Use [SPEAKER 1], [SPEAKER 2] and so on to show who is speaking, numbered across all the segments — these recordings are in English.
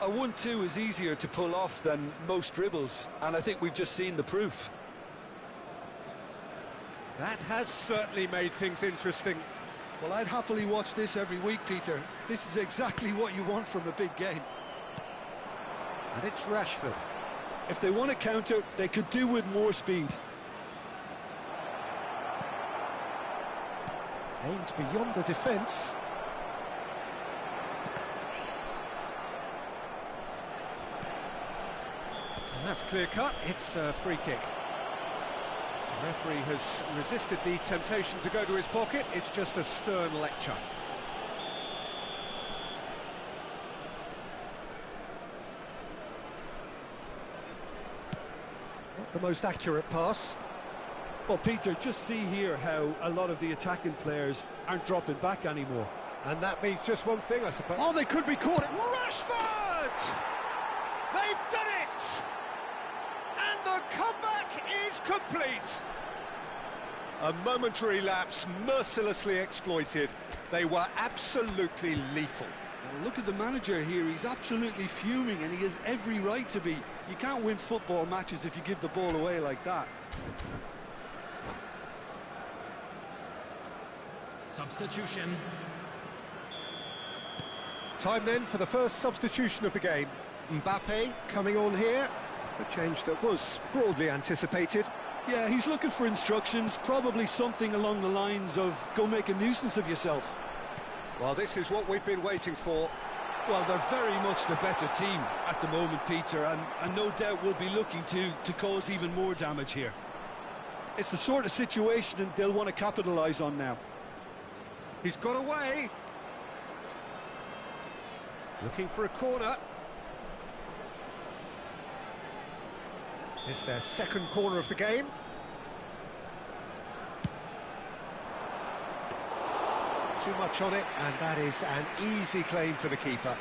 [SPEAKER 1] a 1-2 is easier to pull off than most dribbles, and I think we've just seen the proof.
[SPEAKER 2] That has certainly made things interesting.
[SPEAKER 1] Well, I'd happily watch this every week, Peter. This is exactly what you want from a big game.
[SPEAKER 2] And it's Rashford.
[SPEAKER 1] If they want to counter, they could do with more speed.
[SPEAKER 2] Aimed beyond the defence. And that's clear-cut. It's a free kick. The referee has resisted the temptation to go to his pocket. It's just a stern lecture. Not the most accurate pass.
[SPEAKER 1] Well, Peter, just see here how a lot of the attacking players aren't dropping back anymore.
[SPEAKER 2] And that means just one thing, I suppose. Oh, they could be caught. Rashford! They've done it! And the comeback is complete. A momentary lapse, mercilessly exploited. They were absolutely lethal.
[SPEAKER 1] Well, look at the manager here. He's absolutely fuming, and he has every right to be. You can't win football matches if you give the ball away like that.
[SPEAKER 3] Substitution.
[SPEAKER 2] Time then for the first substitution of the game. Mbappe coming on here. A change that was broadly anticipated.
[SPEAKER 1] Yeah, he's looking for instructions, probably something along the lines of, go make a nuisance of yourself.
[SPEAKER 2] Well, this is what we've been waiting for.
[SPEAKER 1] Well, they're very much the better team at the moment, Peter, and no doubt will be looking to cause even more damage here. It's the sort of situation that they'll want to capitalise on now.
[SPEAKER 2] He's got away. Looking for a corner. It's their second corner of the game. Too much on it, and that is an easy claim for the keeper.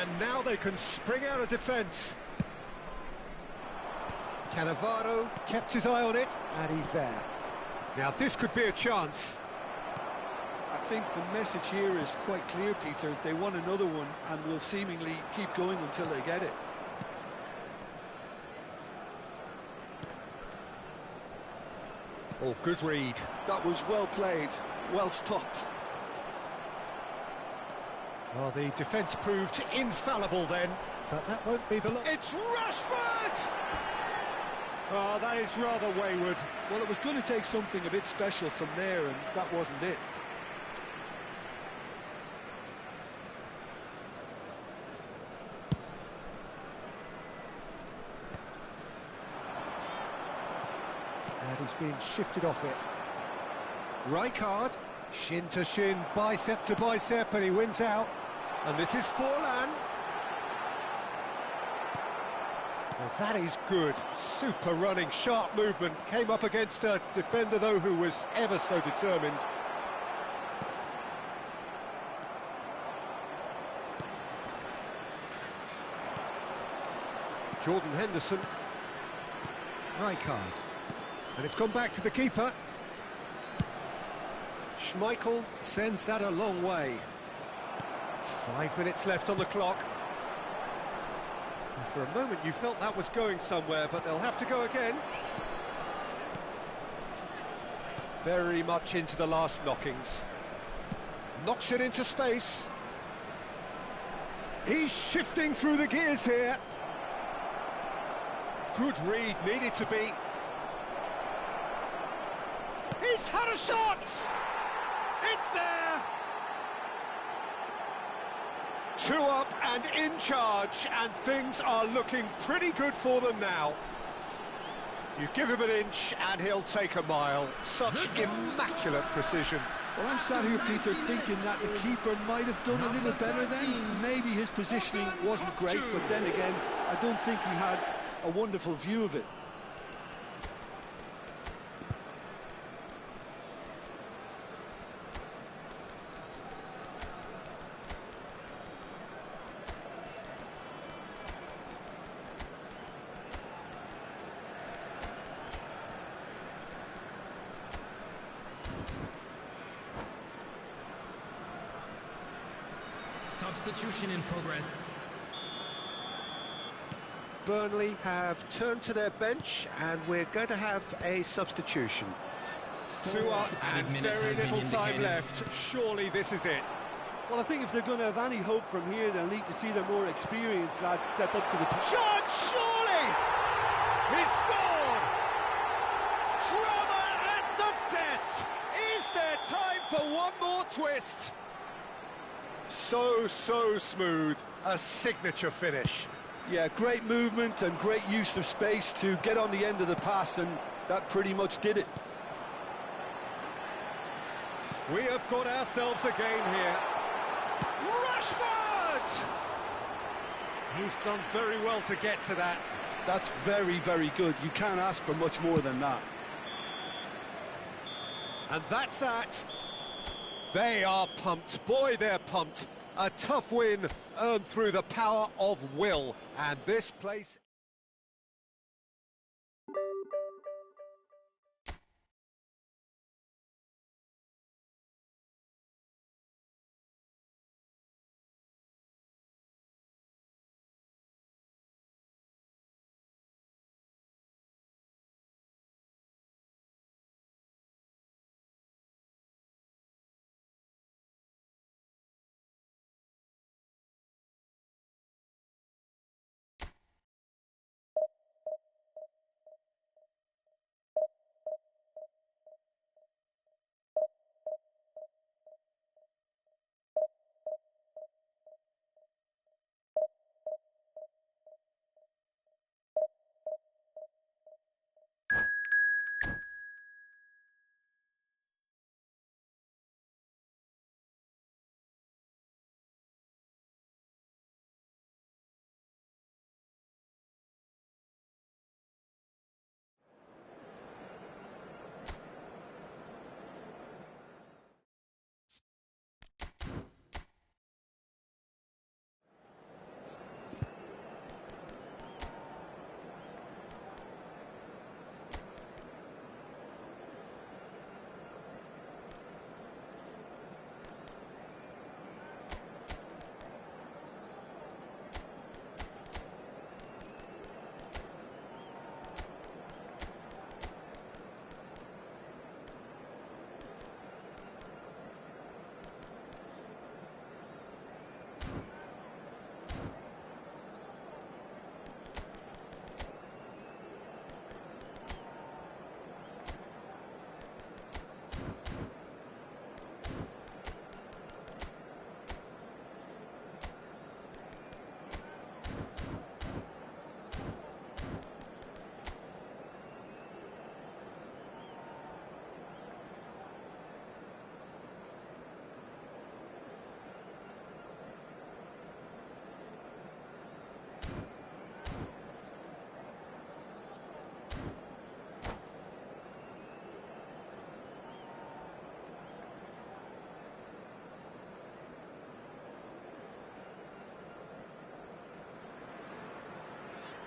[SPEAKER 2] And now they can spring out of defence. Cannavaro kept his eye on it, and he's there. Now this could be a chance.
[SPEAKER 1] I think the message here is quite clear, Peter. They want another one and will seemingly keep going until they get it.
[SPEAKER 2] Oh, good read.
[SPEAKER 1] That was well played, well stopped.
[SPEAKER 2] Well, the defence proved infallible then, but that won't be the... It's Rashford! Oh, that is rather wayward.
[SPEAKER 1] Well, it was going to take something a bit special from there, and that wasn't it.
[SPEAKER 2] And he's being shifted off it. Rijkaard, shin to shin, bicep to bicep, and he wins out. And this is Forlan. Well, that is good. Super running, sharp movement. Came up against a defender, though, who was ever so determined. Jordan Henderson. Rijkaard. And it's gone back to the keeper. Schmeichel sends that a long way. 5 minutes left on the clock. And for a moment you felt that was going somewhere, but they'll have to go again. Very much into the last knockings. Knocks it into space. He's shifting through the gears here. Good read, needed to be. He's had a shot! It's there! 2 up and in charge, and things are looking pretty good for them now. You give him an inch and he'll take a mile. Such immaculate precision.
[SPEAKER 1] Well, I'm sat here, Peter, thinking that the keeper might have done a little better then. Maybe his positioning wasn't great, but then again, I don't think he had a wonderful view of it.
[SPEAKER 3] Substitution in progress.
[SPEAKER 2] Burnley have turned to their bench, and we're going to have a substitution. 2 up and very little time left. Surely this is it.
[SPEAKER 1] Well, I think if they're going to have any hope from here, they'll need to see their more experienced lads step up to the...
[SPEAKER 2] Shot, surely! He's scored! Drama at the death! Is there time for one more twist? So smooth. A signature finish.
[SPEAKER 1] Yeah, great movement and great use of space to get on the end of the pass, and that pretty much did it.
[SPEAKER 2] We have got ourselves a game here. Rashford! He's done very well to get to that.
[SPEAKER 1] That's very, very good. You can't ask for much more than that.
[SPEAKER 2] And that's that. They are pumped. Boy, they're pumped. A tough win earned through the power of will. And this place...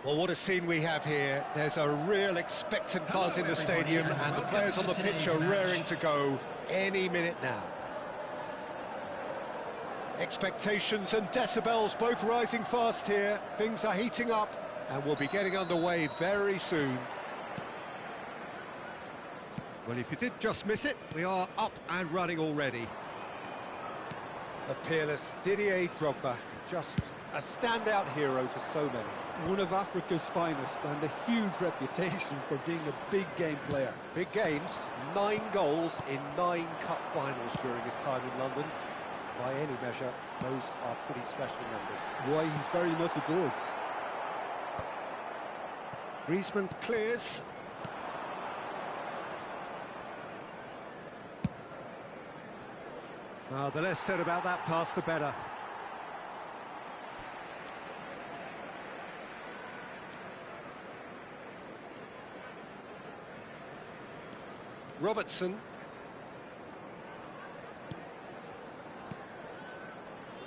[SPEAKER 2] Well, what a scene we have here. There's a real expectant buzz in the stadium, and the players on the pitch are raring to go any minute now. Expectations and decibels both rising fast here. Things are heating up, and we'll be getting underway very soon. Well, if you did just miss it, we are up and running already. The peerless Didier Drogba, just a standout hero to so many.
[SPEAKER 1] One of Africa's finest, and a huge reputation for being a big game player.
[SPEAKER 2] Big games, 9 goals in 9 cup finals during his time in London. By any measure, those are pretty special numbers.
[SPEAKER 1] Why, he's very much adored.
[SPEAKER 2] Griezmann clears. Well, the less said about that pass, the better. Robertson.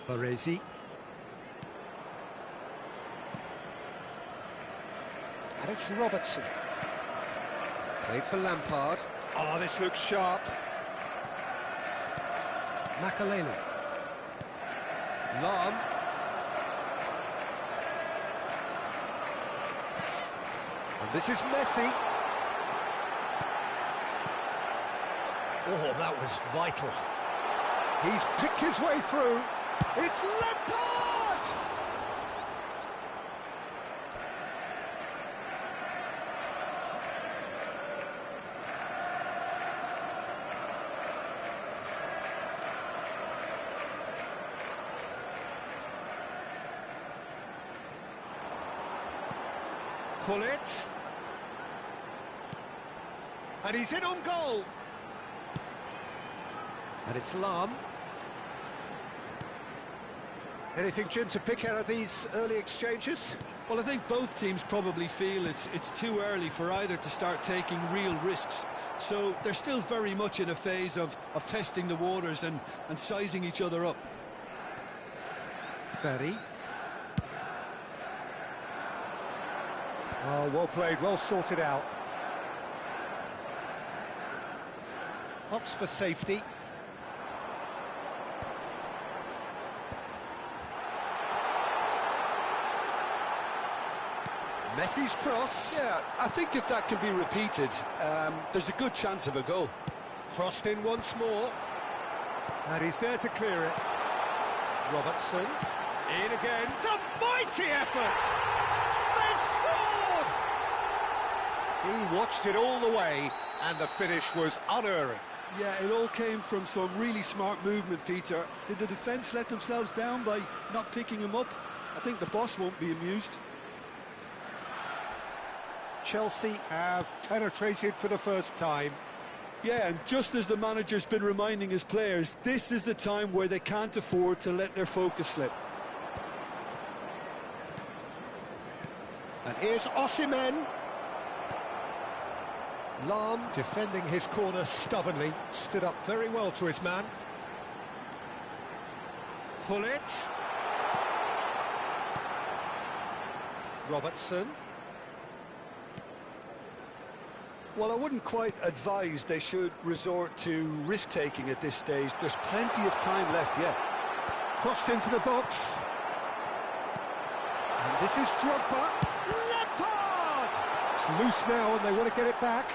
[SPEAKER 2] Baresi. And it's Robertson. Played for Lampard. Oh, this looks sharp. Makalele. Lam. And this is Messi. Oh, that was vital. He's picked his way through. It's Lampard! Pull it. And he's in on goal. And it's Lam. Anything, Jim, to pick out of these early exchanges?
[SPEAKER 1] Well, I think both teams probably feel it's too early for either to start taking real risks. So they're still very much in a phase of testing the waters and sizing each other up.
[SPEAKER 2] Berry. Oh, well played, well sorted out. Opts for safety. Messi's cross.
[SPEAKER 1] Yeah, I think if that can be repeated, there's a good chance of a goal.
[SPEAKER 2] Crossed in once more. And he's there to clear it. Robertson. In again. It's a mighty effort! They've scored! He watched it all the way, and the finish was unerring.
[SPEAKER 1] Yeah, it all came from some really smart movement, Peter. Did the defence let themselves down by not picking him up? I think the boss won't be amused.
[SPEAKER 2] Chelsea have penetrated for the first time.
[SPEAKER 1] Yeah, and just as the manager's been reminding his players, this is the time where they can't afford to let their focus slip.
[SPEAKER 2] And here's Osimhen. Lam defending his corner stubbornly, stood up very well to his man. Pull it. Robertson.
[SPEAKER 1] Well, I wouldn't quite advise they should resort to risk-taking at this stage. There's plenty of time left yet.
[SPEAKER 2] Crossed into the box. And this is Drogba. Lampard! It's loose now and they want to get it back.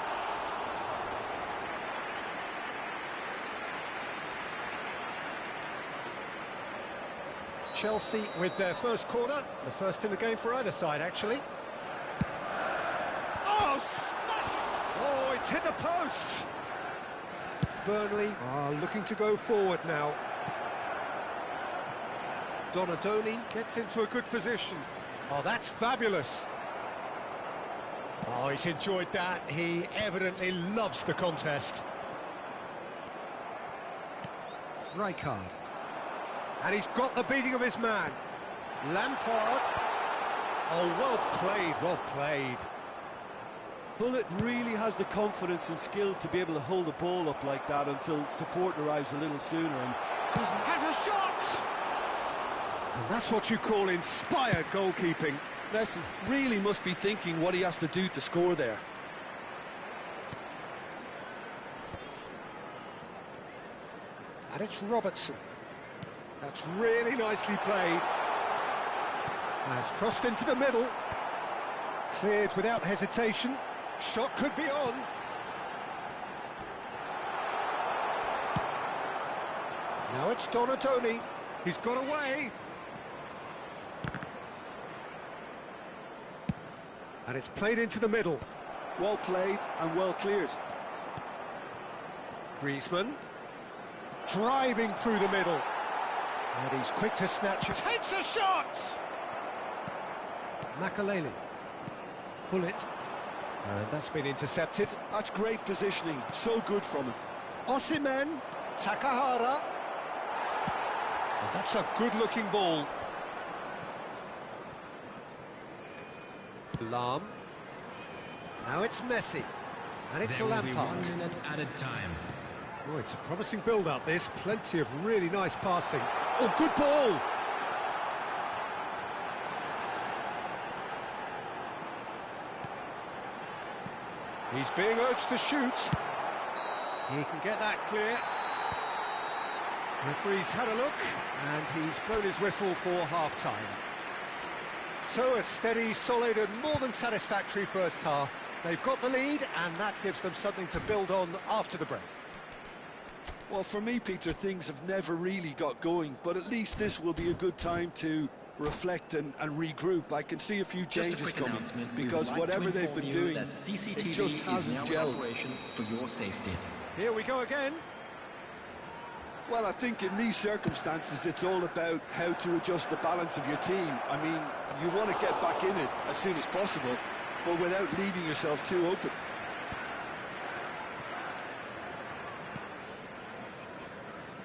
[SPEAKER 2] Chelsea with their first corner. The first in the game for either side, actually. Oh, smashing! Oh, it's hit the post! Burnley are looking to go forward now. Donadoni gets into a good position. Oh, that's fabulous. Oh, he's enjoyed that. He evidently loves the contest. Rijkaard. And he's got the beating of his man. Lampard. Oh, well played, well played.
[SPEAKER 1] Bullet really has the confidence and skill to be able to hold the ball up like that until support arrives a little sooner. And
[SPEAKER 2] has a shot! And that's what you call inspired goalkeeping.
[SPEAKER 1] Nelson really must be thinking what he has to do to score there.
[SPEAKER 2] And it's Robertson. That's really nicely played. Has crossed into the middle. Cleared without hesitation. Shot could be on. Now it's Donadoni. He's got away. And it's played into the middle.
[SPEAKER 1] Well played and well cleared.
[SPEAKER 2] Griezmann. Driving through the middle. And he's quick to snatch it. Takes a shot! Makaleli. Pull it. And that's been intercepted.
[SPEAKER 1] That's great positioning. So good from him.
[SPEAKER 2] Osimhen. Takahara. And that's a good-looking ball. Lam. Now it's Messi. And it's
[SPEAKER 3] There will be
[SPEAKER 2] Lampard.
[SPEAKER 3] 1 minute at a time.
[SPEAKER 2] Oh, it's a promising build-up, this. Plenty of really nice passing. Oh, good ball! He's being urged to shoot. He can get that clear. Referee's had a look, and he's blown his whistle for half-time. So a steady, solid and more than satisfactory first half. They've got the lead and that gives them something to build on after the break.
[SPEAKER 1] Well, for me, Peter, things have never really got going, but at least this will be a good time to reflect and regroup. I can see a few changes coming, because whatever they've been doing, it just hasn't gelled.
[SPEAKER 3] For your safety.
[SPEAKER 2] Here we go again.
[SPEAKER 1] Well, I think in these circumstances, it's all about how to adjust the balance of your team. I mean, you want to get back in it as soon as possible, but without leaving yourself too open.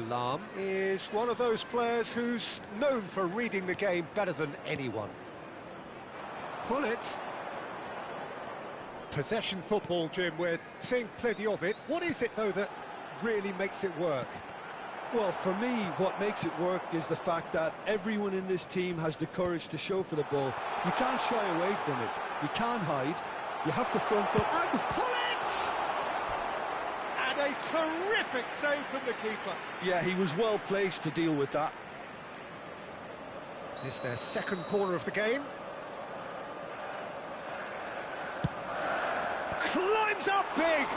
[SPEAKER 2] Lahm is one of those players who's known for reading the game better than anyone. Pull it. Possession football, Jim, we're seeing plenty of it. What is it, though, that really makes it work?
[SPEAKER 1] Well, for me, what makes it work is the fact that everyone in this team has the courage to show for the ball. You can't shy away from it. You can't hide. You have to front up and pull it!
[SPEAKER 2] And a terrific save from the keeper.
[SPEAKER 1] Yeah, he was well placed to deal with that.
[SPEAKER 2] It's their second corner of the game. Climbs up big!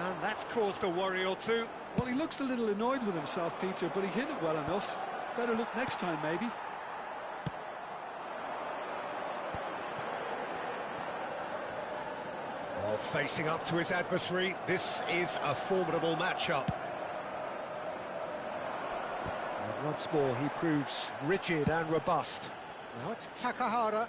[SPEAKER 2] And that's caused a worry or two.
[SPEAKER 1] Well, he looks a little annoyed with himself, Peter, but he hit it well enough. Better look next time, maybe.
[SPEAKER 2] Well, facing up to his adversary, this is a formidable matchup. And once more, he proves rigid and robust. Now it's Takahara.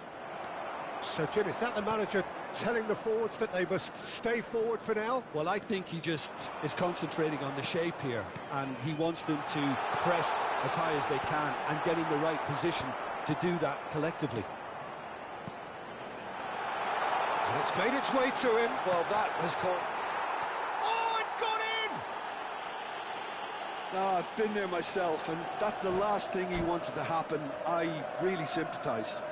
[SPEAKER 2] So, Jim, is that the manager telling the forwards that they must stay forward for now?
[SPEAKER 1] Well, I think he just is concentrating on the shape here, and he wants them to press as high as they can and get in the right position to do that collectively.
[SPEAKER 2] And it's made its way to him.
[SPEAKER 1] Well, that has caught...
[SPEAKER 2] Oh, it's gone in!
[SPEAKER 1] No, I've been there myself, and that's the last thing he wanted to happen. I really sympathise.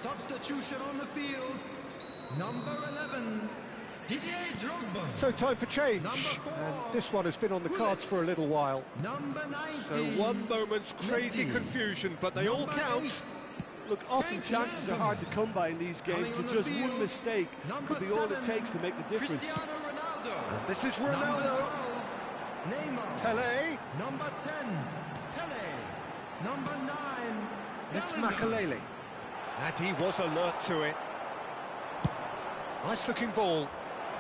[SPEAKER 3] Substitution on the field. Number 11, Didier Drogba.
[SPEAKER 2] So time for change. And this one has been on the cards for a little while.
[SPEAKER 3] Number 19.
[SPEAKER 2] So one moment's crazy confusion, but they all count.
[SPEAKER 1] Look, often chances are hard to come by in these games, so just one mistake could be all it takes to make the difference.
[SPEAKER 2] And this is Ronaldo.
[SPEAKER 3] Neymar.
[SPEAKER 2] Pele.
[SPEAKER 3] Number 10, Pele. Number 9,
[SPEAKER 2] It's
[SPEAKER 3] Bellingham.
[SPEAKER 2] Makalele. And he was alert to it. Nice looking ball.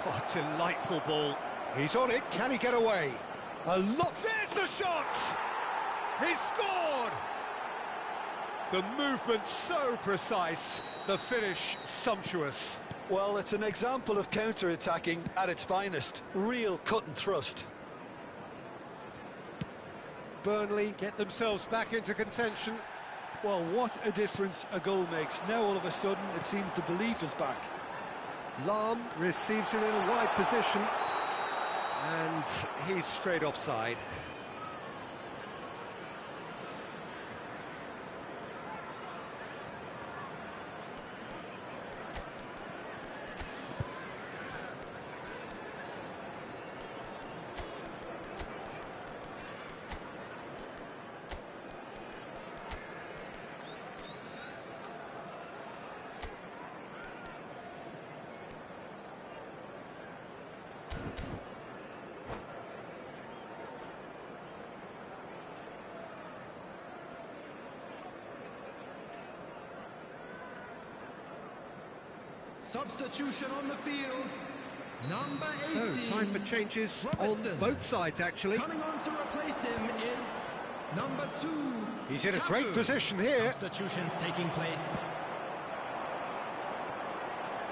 [SPEAKER 2] Oh, delightful ball. He's on it. Can he get away? A lot. There's the shot! He scored! The movement so precise. The finish sumptuous.
[SPEAKER 1] Well, it's an example of counter-attacking at its finest. Real cut and thrust.
[SPEAKER 2] Burnley get themselves back into contention.
[SPEAKER 1] Well, what a difference a goal makes. Now, all of a sudden, it seems the belief is back.
[SPEAKER 2] Lahm receives it in a wide position. And he's straight offside.
[SPEAKER 3] Substitution on the field. Number 18.
[SPEAKER 2] So, time for changes
[SPEAKER 3] Robertson.
[SPEAKER 2] on both sides, actually.
[SPEAKER 3] Coming on to replace him is number 2.
[SPEAKER 2] He's in a great
[SPEAKER 3] Cafu.
[SPEAKER 2] position here.
[SPEAKER 3] Substitutions taking place.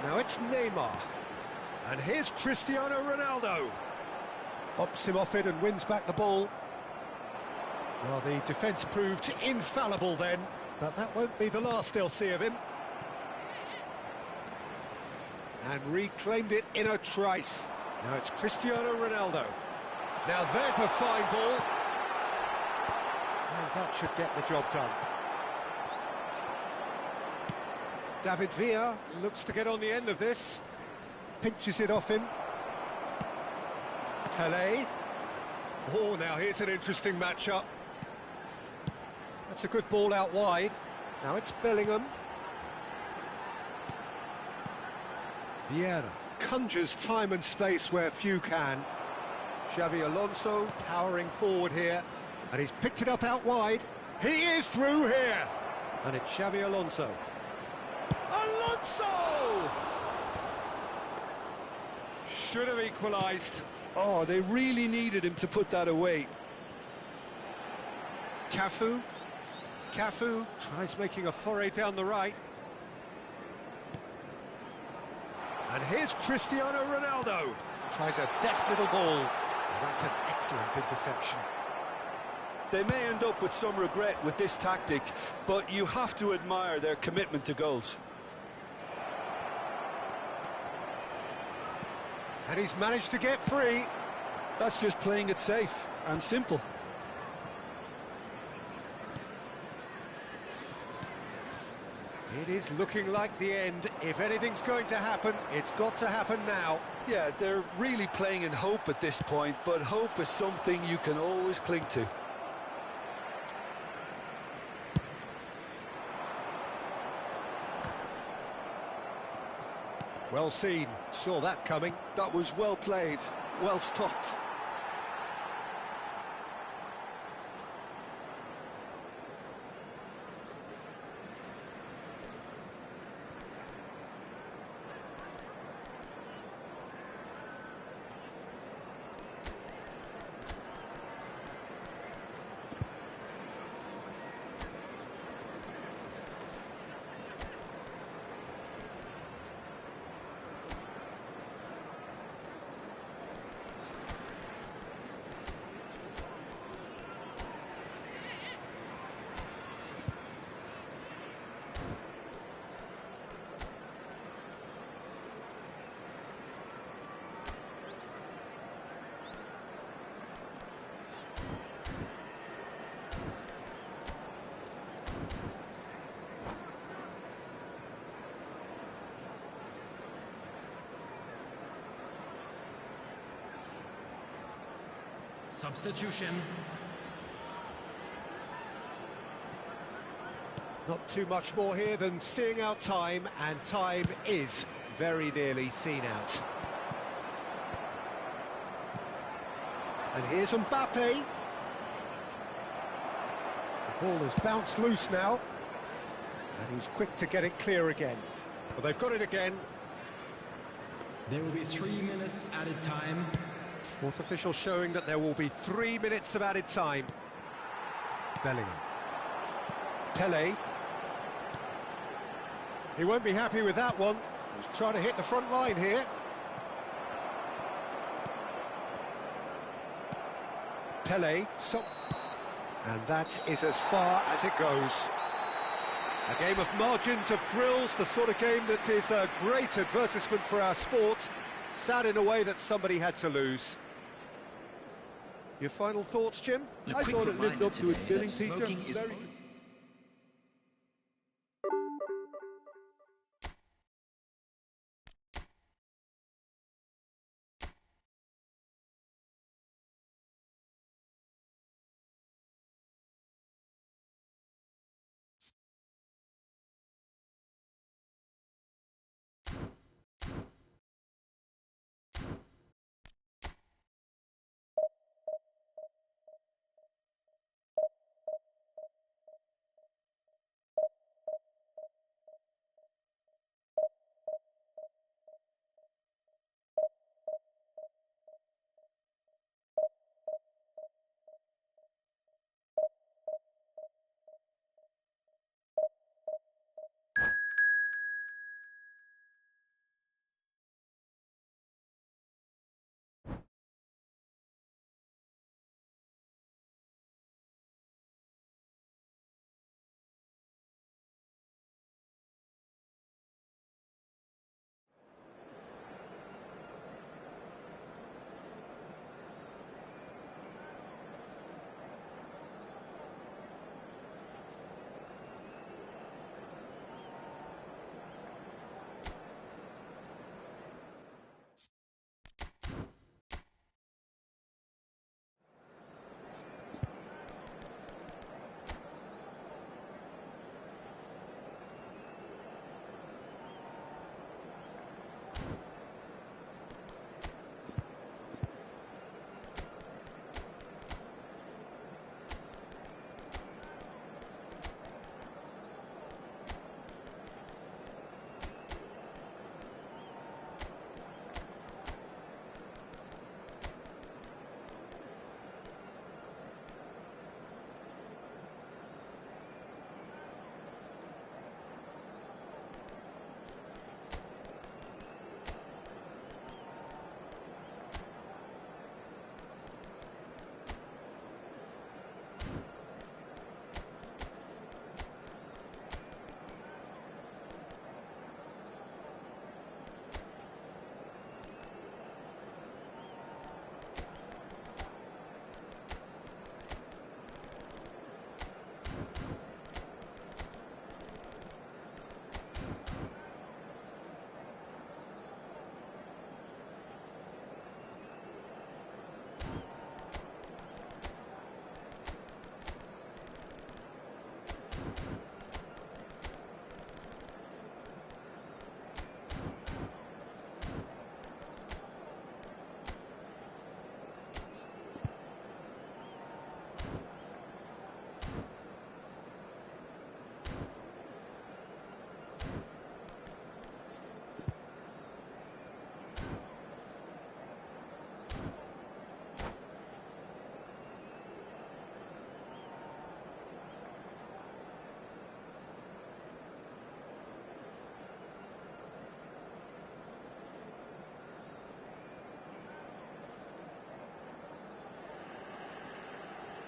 [SPEAKER 2] Now it's Neymar. And here's Cristiano Ronaldo. Bumps him off it and wins back the ball. Well, the defence proved infallible then. But that won't be the last they'll see of him. And reclaimed it in a trice. Now it's Cristiano Ronaldo. Now there's a fine ball. And that should get the job done. David Villa looks to get on the end of this. Pinches it off him. Pelé. Oh, now here's an interesting matchup. That's a good ball out wide. Now it's Bellingham. Vieira conjures time and space where few can. Xabi Alonso powering forward here. And he's picked it up out wide. He is through here. And it's Xabi Alonso. Alonso! Should have equalised.
[SPEAKER 1] Oh, they really needed him to put that away.
[SPEAKER 2] Cafu. Cafu tries making a foray down the right. And here's Cristiano Ronaldo. Tries a deft little ball. And that's an excellent interception.
[SPEAKER 1] They may end up with some regret with this tactic, but you have to admire their commitment to goals.
[SPEAKER 2] And he's managed to get free.
[SPEAKER 1] That's just playing it safe and simple.
[SPEAKER 2] It is looking like the end. If anything's going to happen, it's got to happen now.
[SPEAKER 1] Yeah, they're really playing in hope at this point, but hope is something you can always cling to.
[SPEAKER 2] Well seen, saw that coming.
[SPEAKER 1] That was well played, well stopped.
[SPEAKER 3] Substitution.
[SPEAKER 2] Not too much more here than seeing out time, and time is very nearly seen out. And here's Mbappe. The ball has bounced loose now, and he's quick to get it clear again. Well, they've got it again.
[SPEAKER 3] There will be 3 minutes added time.
[SPEAKER 2] Fourth official showing that there will be 3 minutes of added time. Bellingham. Pelé. He won't be happy with that one. He's trying to hit the front line here. Pelé. And that is as far as it goes. A game of margins of thrills, the sort of game that is a great advertisement for our sport. Sad in a way that somebody had to lose. Your final thoughts, Jim?
[SPEAKER 1] I thought it lived up to its billing, Peter. Very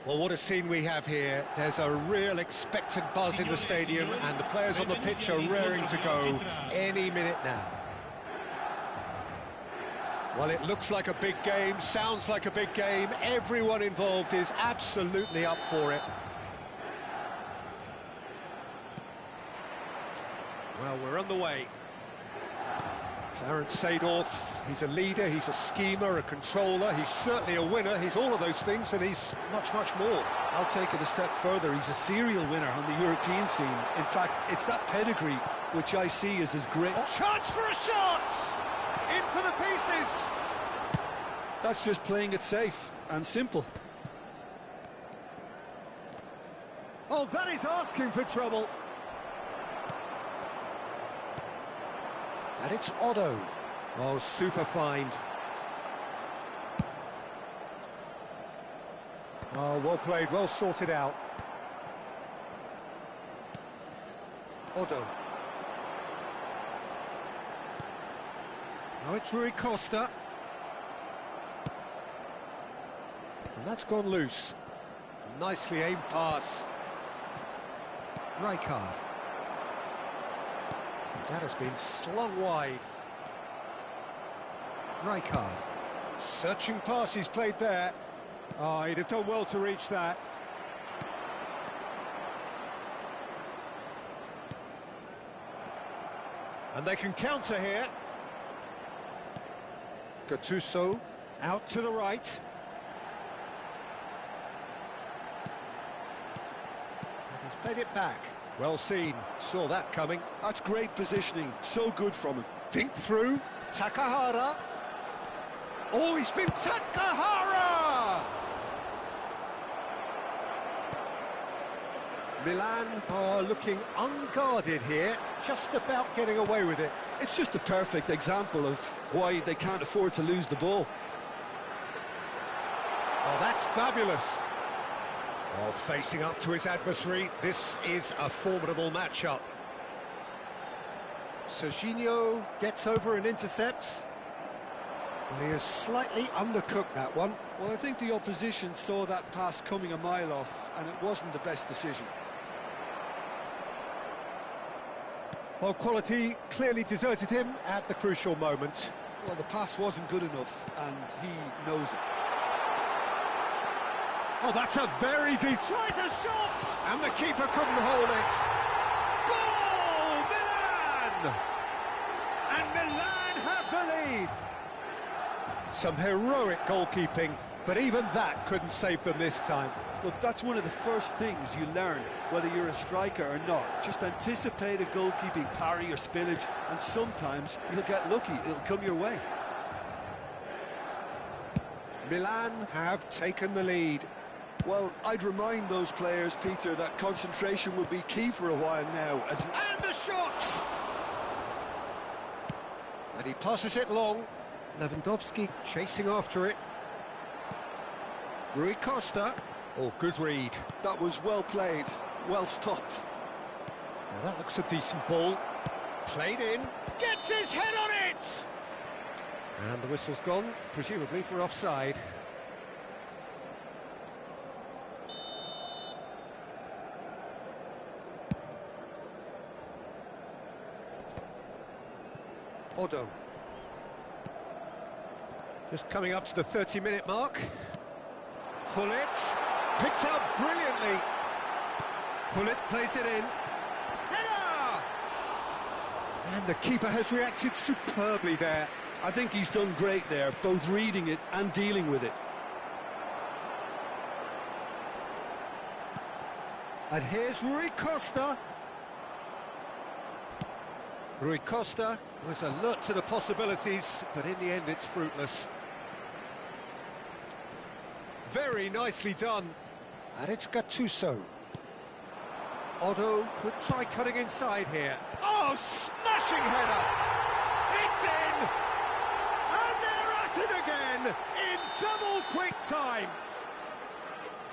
[SPEAKER 2] Well, what a scene we have here. There's a real expectant buzz in the stadium, and the players on the pitch are raring to go any minute now. Well, it looks like a big game, sounds like a big game. Everyone involved is absolutely up for it. Well, we're on the way. Clarence Seedorf, he's a leader, he's a schemer, a controller, he's certainly a winner, he's all of those things, and he's much, much more.
[SPEAKER 1] I'll take it a step further, he's a serial winner on the European scene. In fact, it's that pedigree which I see as his great...
[SPEAKER 2] Chance for a shot! In for the pieces!
[SPEAKER 1] That's just playing it safe and simple.
[SPEAKER 2] Oh, that is asking for trouble. And it's Otto. Oh, super find. Oh, well played, well sorted out. Otto. Now it's Rui Costa. And that's gone loose. Nicely aimed pass. Rijkaard. That has been slung wide. Rijkaard. Searching pass he's played there. Oh, he'd have done well to reach that. And they can counter here. Gattuso out to the right. And he's played it back. Well seen, saw that coming.
[SPEAKER 1] That's great positioning, so good from him.
[SPEAKER 2] Dink through, Takahara. Oh, he's been Takahara! Milan are looking unguarded here, just about getting away with it.
[SPEAKER 1] It's just a perfect example of why they can't afford to lose the ball.
[SPEAKER 2] Oh, that's fabulous. Oh, facing up to his adversary, this is a formidable matchup. Serginho gets over and intercepts. Well, he has slightly undercooked that one.
[SPEAKER 1] Well, I think the opposition saw that pass coming a mile off, and it wasn't the best decision.
[SPEAKER 2] Well, quality clearly deserted him at the crucial moment.
[SPEAKER 1] Well, the pass wasn't good enough, and he knows it.
[SPEAKER 2] Oh, that's a very deep... Tries a shot! And the keeper couldn't hold it. Goal! Milan! And Milan have the lead. Some heroic goalkeeping, but even that couldn't save them this time.
[SPEAKER 1] Look, that's one of the first things you learn, whether you're a striker or not. Just anticipate a goalkeeping parry or spillage, and sometimes you'll get lucky, it'll come your way.
[SPEAKER 2] Milan have taken the lead.
[SPEAKER 1] Well, I'd remind those players, Peter, that concentration will be key for a while now.
[SPEAKER 2] And the shot! And he passes it long. Lewandowski chasing after it. Rui Costa. Oh, good read.
[SPEAKER 1] That was well played, well stopped.
[SPEAKER 2] Now that looks a decent ball. Played in. Gets his head on it! And the whistle's gone, presumably for offside. Otto. Just coming up to the 30-minute mark. Hullet picked out brilliantly. Hullet plays it in. Header! And the keeper has reacted superbly there.
[SPEAKER 1] I think he's done great there, both reading it and dealing with it.
[SPEAKER 2] And here's Rui Costa. Rui Costa was alert to the possibilities, but in the end it's fruitless. Very nicely done. And it's Gattuso. Otto could try cutting inside here. Oh, smashing header! It's in! And they're at it again in double quick time.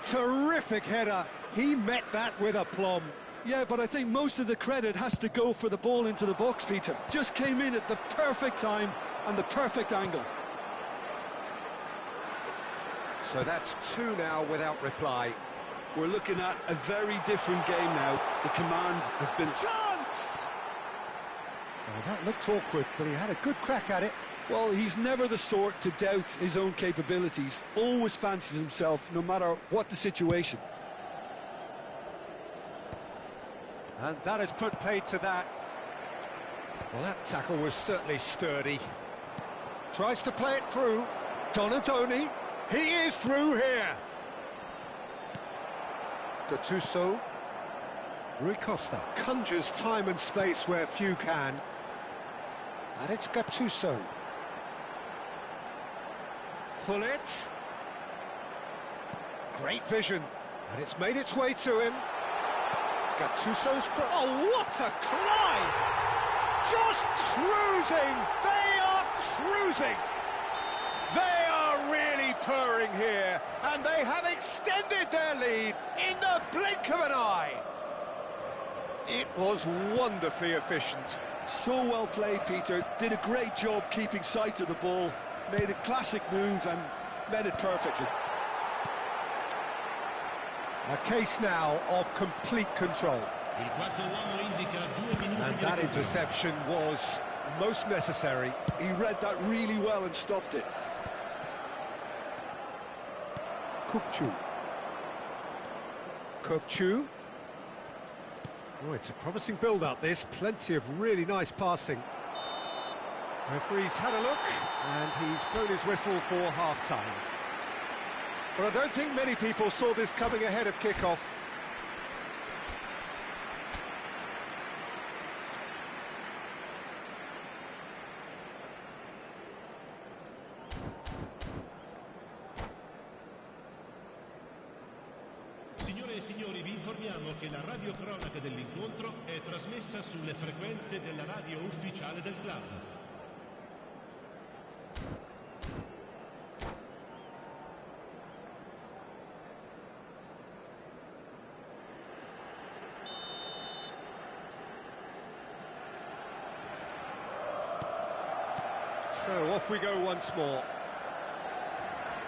[SPEAKER 2] Terrific header. He met that with aplomb.
[SPEAKER 1] Yeah, but I think most of the credit has to go for the ball into the box, Peter. Just came in at the perfect time and the perfect angle.
[SPEAKER 2] So that's two now without reply.
[SPEAKER 1] We're looking at a very different game now. The command has been...
[SPEAKER 2] Chance! Oh, that looked awkward, but he had a good crack at it.
[SPEAKER 1] Well, he's never the sort to doubt his own capabilities. Always fancies himself, no matter what the situation.
[SPEAKER 2] And that has put paid to that. Well, that tackle was certainly sturdy. Tries to play it through. Donatoni. He is through here. Gattuso. Rui Costa conjures time and space where few can. And it's Gattuso. Hullet. Great vision. And it's made its way to him. Gattuso's... Oh, what a climb! Just cruising! They are cruising! They are really purring here, and they have extended their lead in the blink of an eye. It was wonderfully efficient.
[SPEAKER 1] So well played, Peter. Did a great job keeping sight of the ball. Made a classic move and made it perfectly.
[SPEAKER 2] A case now of complete control. And that interception was most necessary.
[SPEAKER 1] He read that really well and stopped it.
[SPEAKER 2] Kukçu. Kukçu. Oh, it's a promising build-up, this. Plenty of really nice passing. Referee's had a look, and he's blown his whistle for half-time. But I don't think many people saw this coming ahead of kick-off.
[SPEAKER 4] Signore e signori, vi informiamo che la radiocronaca dell'incontro è trasmessa sulle frequenze della radio ufficiale del club.
[SPEAKER 2] So off we go once more.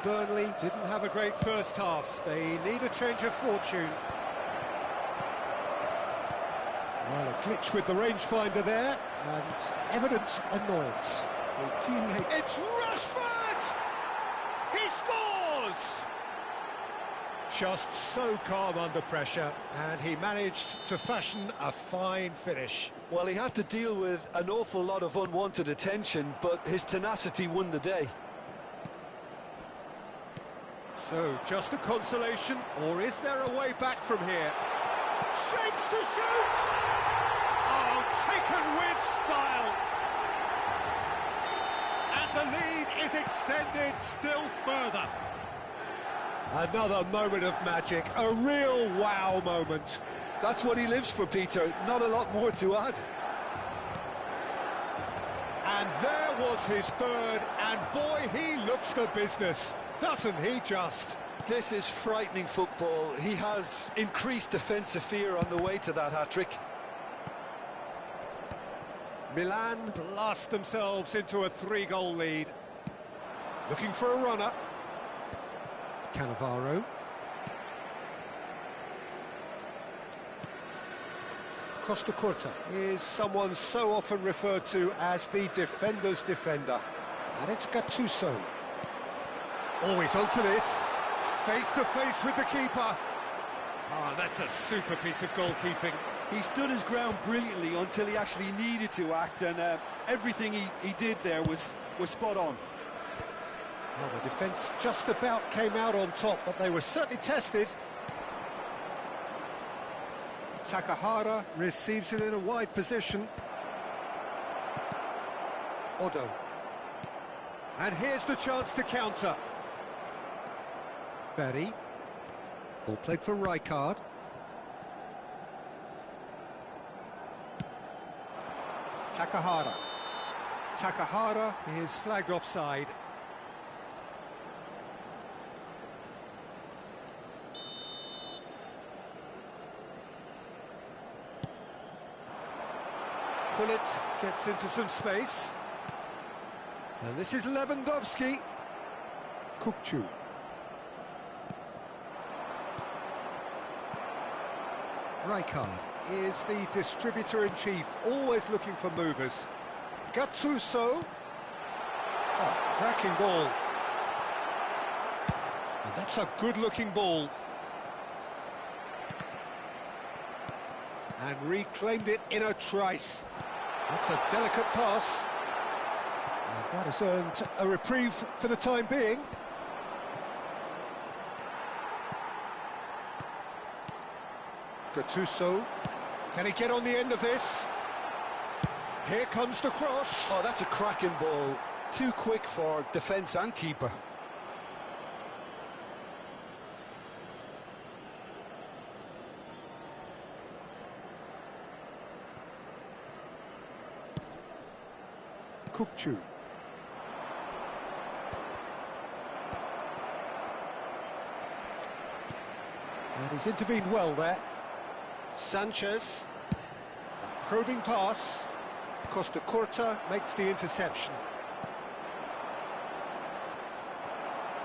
[SPEAKER 2] Burnley didn't have a great first half. They need a change of fortune. Well, a glitch with the rangefinder there, and evident annoyance. His teammate... It's Rashford! He scores! Just so calm under pressure, and he managed to fashion a fine finish.
[SPEAKER 1] Well, he had to deal with an awful lot of unwanted attention, but his tenacity won the day.
[SPEAKER 2] So, just a consolation, or is there a way back from here? Shapes to shoot! Oh, taken with style! And the lead is extended still further. Another moment of magic, a real wow moment.
[SPEAKER 1] That's what he lives for, Peter. Not a lot more to add.
[SPEAKER 2] And there was his third, and boy, he looks the business. Doesn't he just?
[SPEAKER 1] This is frightening football. He has increased defensive fear on the way to that hat-trick.
[SPEAKER 2] Milan blast themselves into a 3-goal lead. Looking for a runner. Cannavaro. Costa Curta is someone so often referred to as the defender's defender. And it's Gattuso. Always onto this, face-to-face with the keeper. Ah, that's a super piece of goalkeeping.
[SPEAKER 1] He stood his ground brilliantly until he actually needed to act, and everything he did there was spot on.
[SPEAKER 2] Well, the defence just about came out on top, but they were certainly tested. Takahara receives it in a wide position. Odo. And here's the chance to counter. Berry. Ball played for Rijkaard. Takahara. Takahara is flagged offside. Hullet gets into some space. And this is Lewandowski. Kukçu. Rijkaard is the distributor-in-chief, always looking for movers. Gattuso. Oh, cracking ball. And that's a good-looking ball. And reclaimed it in a trice. That's a delicate pass. And that has earned a reprieve for the time being. Gattuso. Can he get on the end of this? Here comes the cross.
[SPEAKER 1] Oh, that's a cracking ball. Too quick for defence and keeper.
[SPEAKER 2] Kupchu. And he's intervened well there. Sanchez. A probing pass. Costa Curta makes the interception.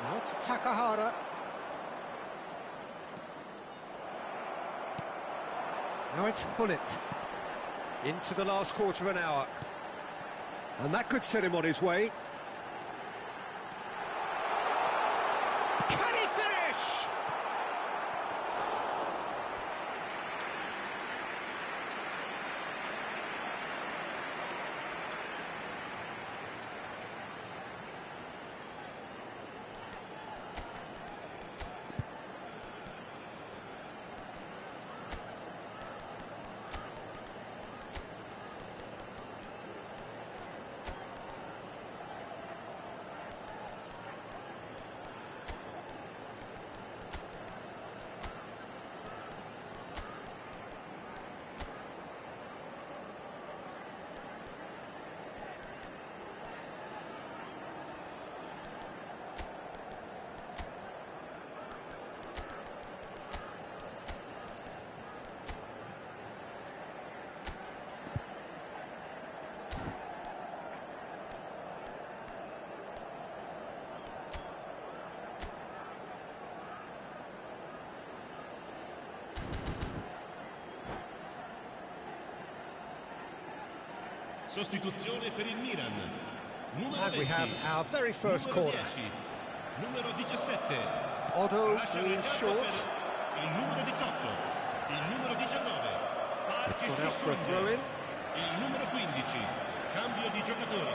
[SPEAKER 2] Now it's Takahara. Now it's Hullet. Into the last quarter of an hour. And that could set him on his way. Can he finish?
[SPEAKER 4] Sostituzione per il Milan. Numero
[SPEAKER 2] And
[SPEAKER 4] 20,
[SPEAKER 2] we have our very first
[SPEAKER 4] numero
[SPEAKER 2] corner.
[SPEAKER 4] 10, numero 17.
[SPEAKER 2] Otto
[SPEAKER 4] Lascia il
[SPEAKER 2] is
[SPEAKER 4] campo
[SPEAKER 2] short.
[SPEAKER 4] per il numero 18, il numero 19.
[SPEAKER 2] It's gone out for a throw-in.
[SPEAKER 4] Il numero 15. Cambio di giocatori.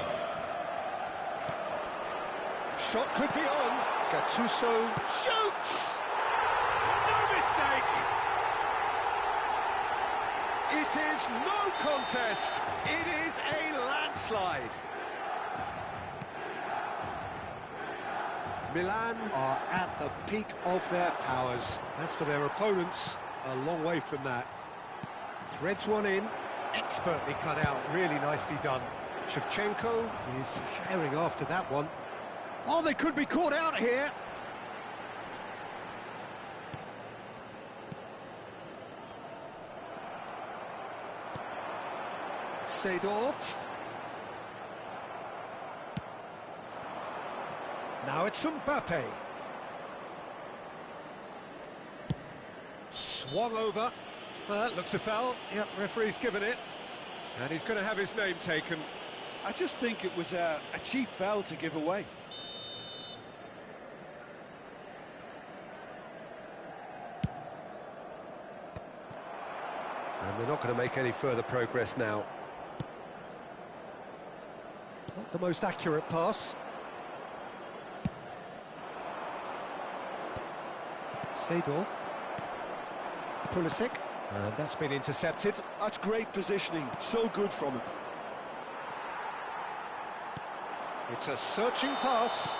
[SPEAKER 2] Shot could be on. Gattuso shoots! No mistake! It is no contest. It is a landslide. Milan are at the peak of their powers. As for their opponents, a long way from that. Threads one in, expertly cut out, really nicely done. Shevchenko is herring after that one. Oh, they could be caught out here. Seedorf. Now it's Mbappe. Swung over. Well, that looks a foul. Yep, referee's given it. And he's going to have his name taken.
[SPEAKER 1] I just think it was a cheap foul to give away.
[SPEAKER 2] And they're not going to make any further progress now. Not the most accurate pass. Seedorf. Pulisic. And that's been intercepted.
[SPEAKER 1] That's great positioning, so good from him.
[SPEAKER 2] It's a searching pass.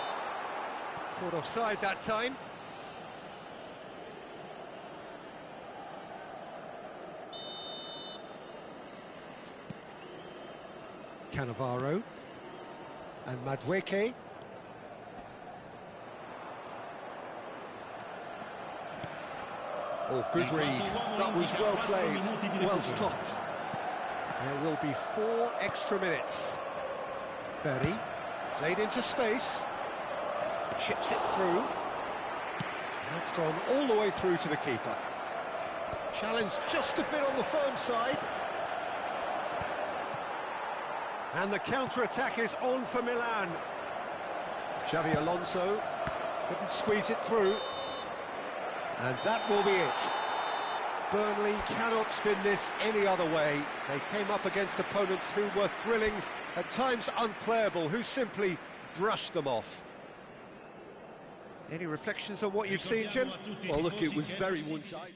[SPEAKER 2] Caught offside that time. Cannavaro. And Madueke. Oh, good read.
[SPEAKER 1] That was well played, well stopped.
[SPEAKER 2] There will be 4 extra minutes. Berry, played into space. Chips it through. That's gone all the way through to the keeper. Challenge just a bit on the firm side. And the counter-attack is on for Milan. Xavi Alonso couldn't squeeze it through. And that will be it. Burnley cannot spin this any other way. They came up against opponents who were thrilling, at times unplayable, who simply brushed them off. Any reflections on what you've seen, Jim?
[SPEAKER 1] Well, look, it was very one-sided.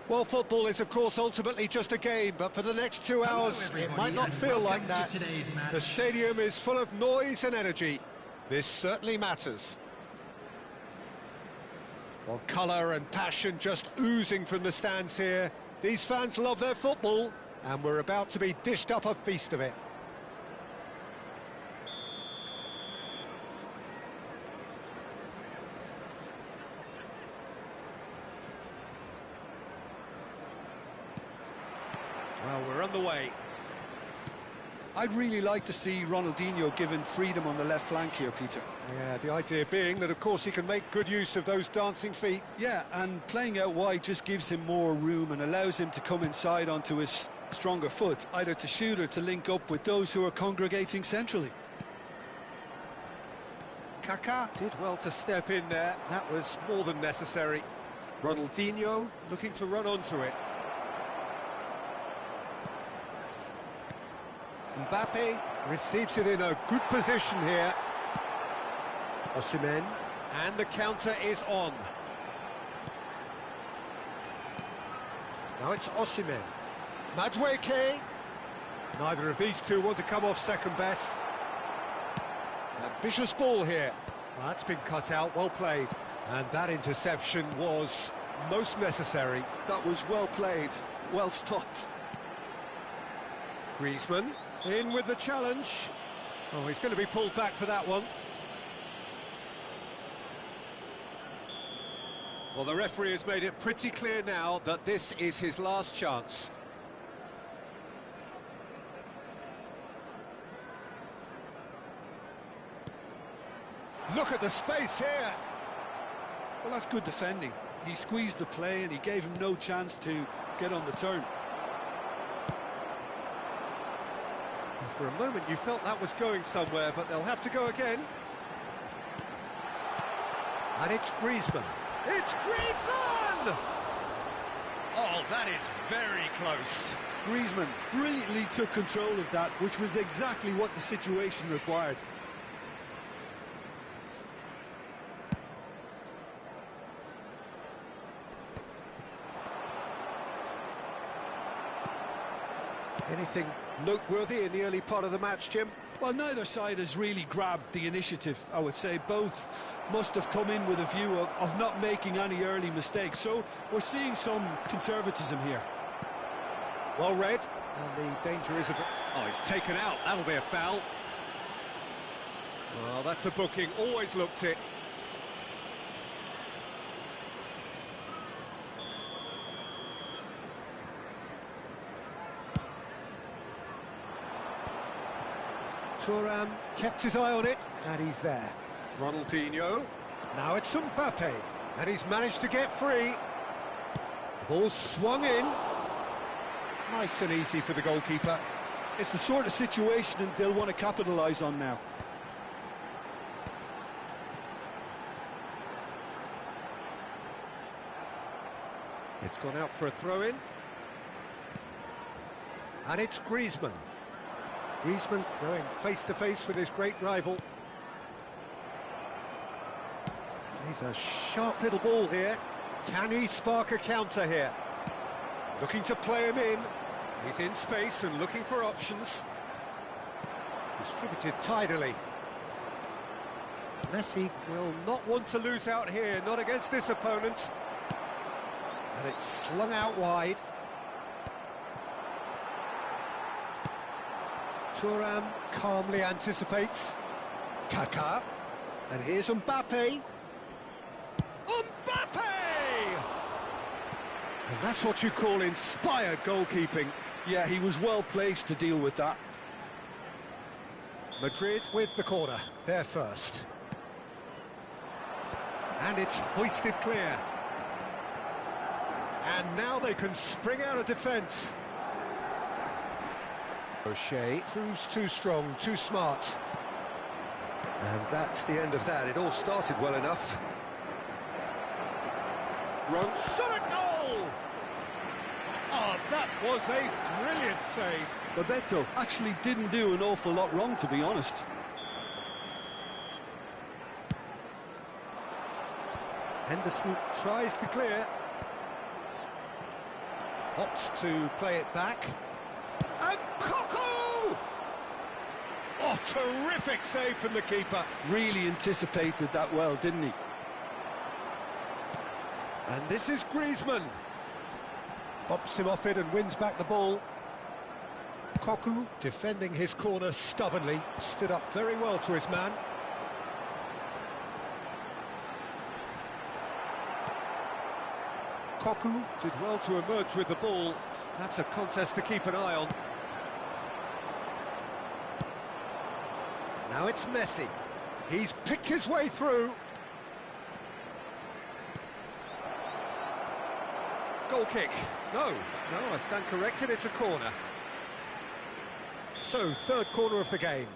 [SPEAKER 2] Well, football is, of course, ultimately just a game, but for the next 2 hours, it might not feel like that. The stadium is full of noise and energy. This certainly matters. Well, colour and passion just oozing from the stands here. These fans love their football, and we're about to be dished up a feast of it. Well, we're underway.
[SPEAKER 1] I'd really like to see Ronaldinho given freedom on the left flank here, Peter.
[SPEAKER 2] Yeah, the idea being that, of course, he can make good use of those dancing feet.
[SPEAKER 1] Yeah, and playing out wide just gives him more room and allows him to come inside onto his stronger foot, either to shoot or to link up with those who are congregating centrally.
[SPEAKER 2] Kaká did well to step in there. That was more than necessary. Ronaldinho looking to run onto it. Mbappe receives it in a good position here. Osimhen, and the counter is on. Now it's Osimhen. Madueke. Neither of these two want to come off second best. Ambitious ball here. That's been cut out, well played. And that interception was most necessary.
[SPEAKER 1] That was well played, well stopped.
[SPEAKER 2] Griezmann in with the challenge. Oh, he's going to be pulled back for that one. Well, the referee has made it pretty clear now that this is his last chance. Look at the space here.
[SPEAKER 1] Well, that's good defending. He squeezed the play and he gave him no chance to get on the turn.
[SPEAKER 2] For a moment you felt that was going somewhere, but they'll have to go again. And it's Griezmann. It's Griezmann! Oh, that is very close.
[SPEAKER 1] Griezmann brilliantly took control of that, which was exactly what the situation required.
[SPEAKER 2] Anything noteworthy in the early part of the match, Jim?
[SPEAKER 1] Well, neither side has really grabbed the initiative, I would say. Both must have come in with a view of not making any early mistakes. So we're seeing some conservatism here.
[SPEAKER 2] Well read, and the danger is... Oh, he's taken out. That'll be a foul. Well, that's a booking. Always looked it. Thuram kept his eye on it, and he's there. Ronaldinho. Now it's Mbappe, and he's managed to get free. Ball swung in. Nice and easy for the goalkeeper.
[SPEAKER 1] It's the sort of situation that they'll want to capitalise on now.
[SPEAKER 2] It's gone out for a throw-in. And it's Griezmann. Griezmann going face-to-face with his great rival. He's a sharp little ball here. Can he spark a counter here? Looking to play him in. He's in space and looking for options. Distributed tidily. Messi will not want to lose out here, not against this opponent. And it's slung out wide. Thuram calmly anticipates. Kaká. And here's Mbappe. Mbappe! And that's what you call inspired goalkeeping.
[SPEAKER 1] Yeah, he was well placed to deal with that.
[SPEAKER 2] Madrid with the corner. They're first. And it's hoisted clear. And now they can spring out of defence. O'Shea proves too strong, too smart. And that's the end of that. It all started well enough. Run, shot a goal! Oh, that was a brilliant save.
[SPEAKER 1] Bebeto actually didn't do an awful lot wrong, to be honest.
[SPEAKER 2] Henderson tries to clear. Opts to play it back. And Coco! Oh, terrific save from the keeper.
[SPEAKER 1] Really anticipated that well, didn't he?
[SPEAKER 2] And this is Griezmann. Bops him off it and wins back the ball. Coco, defending his corner stubbornly, stood up very well to his man. Coco did well to emerge with the ball. That's a contest to keep an eye on. Now it's Messi. He's picked his way through. Goal kick. No, I stand corrected, it's a corner. So, third corner of the game.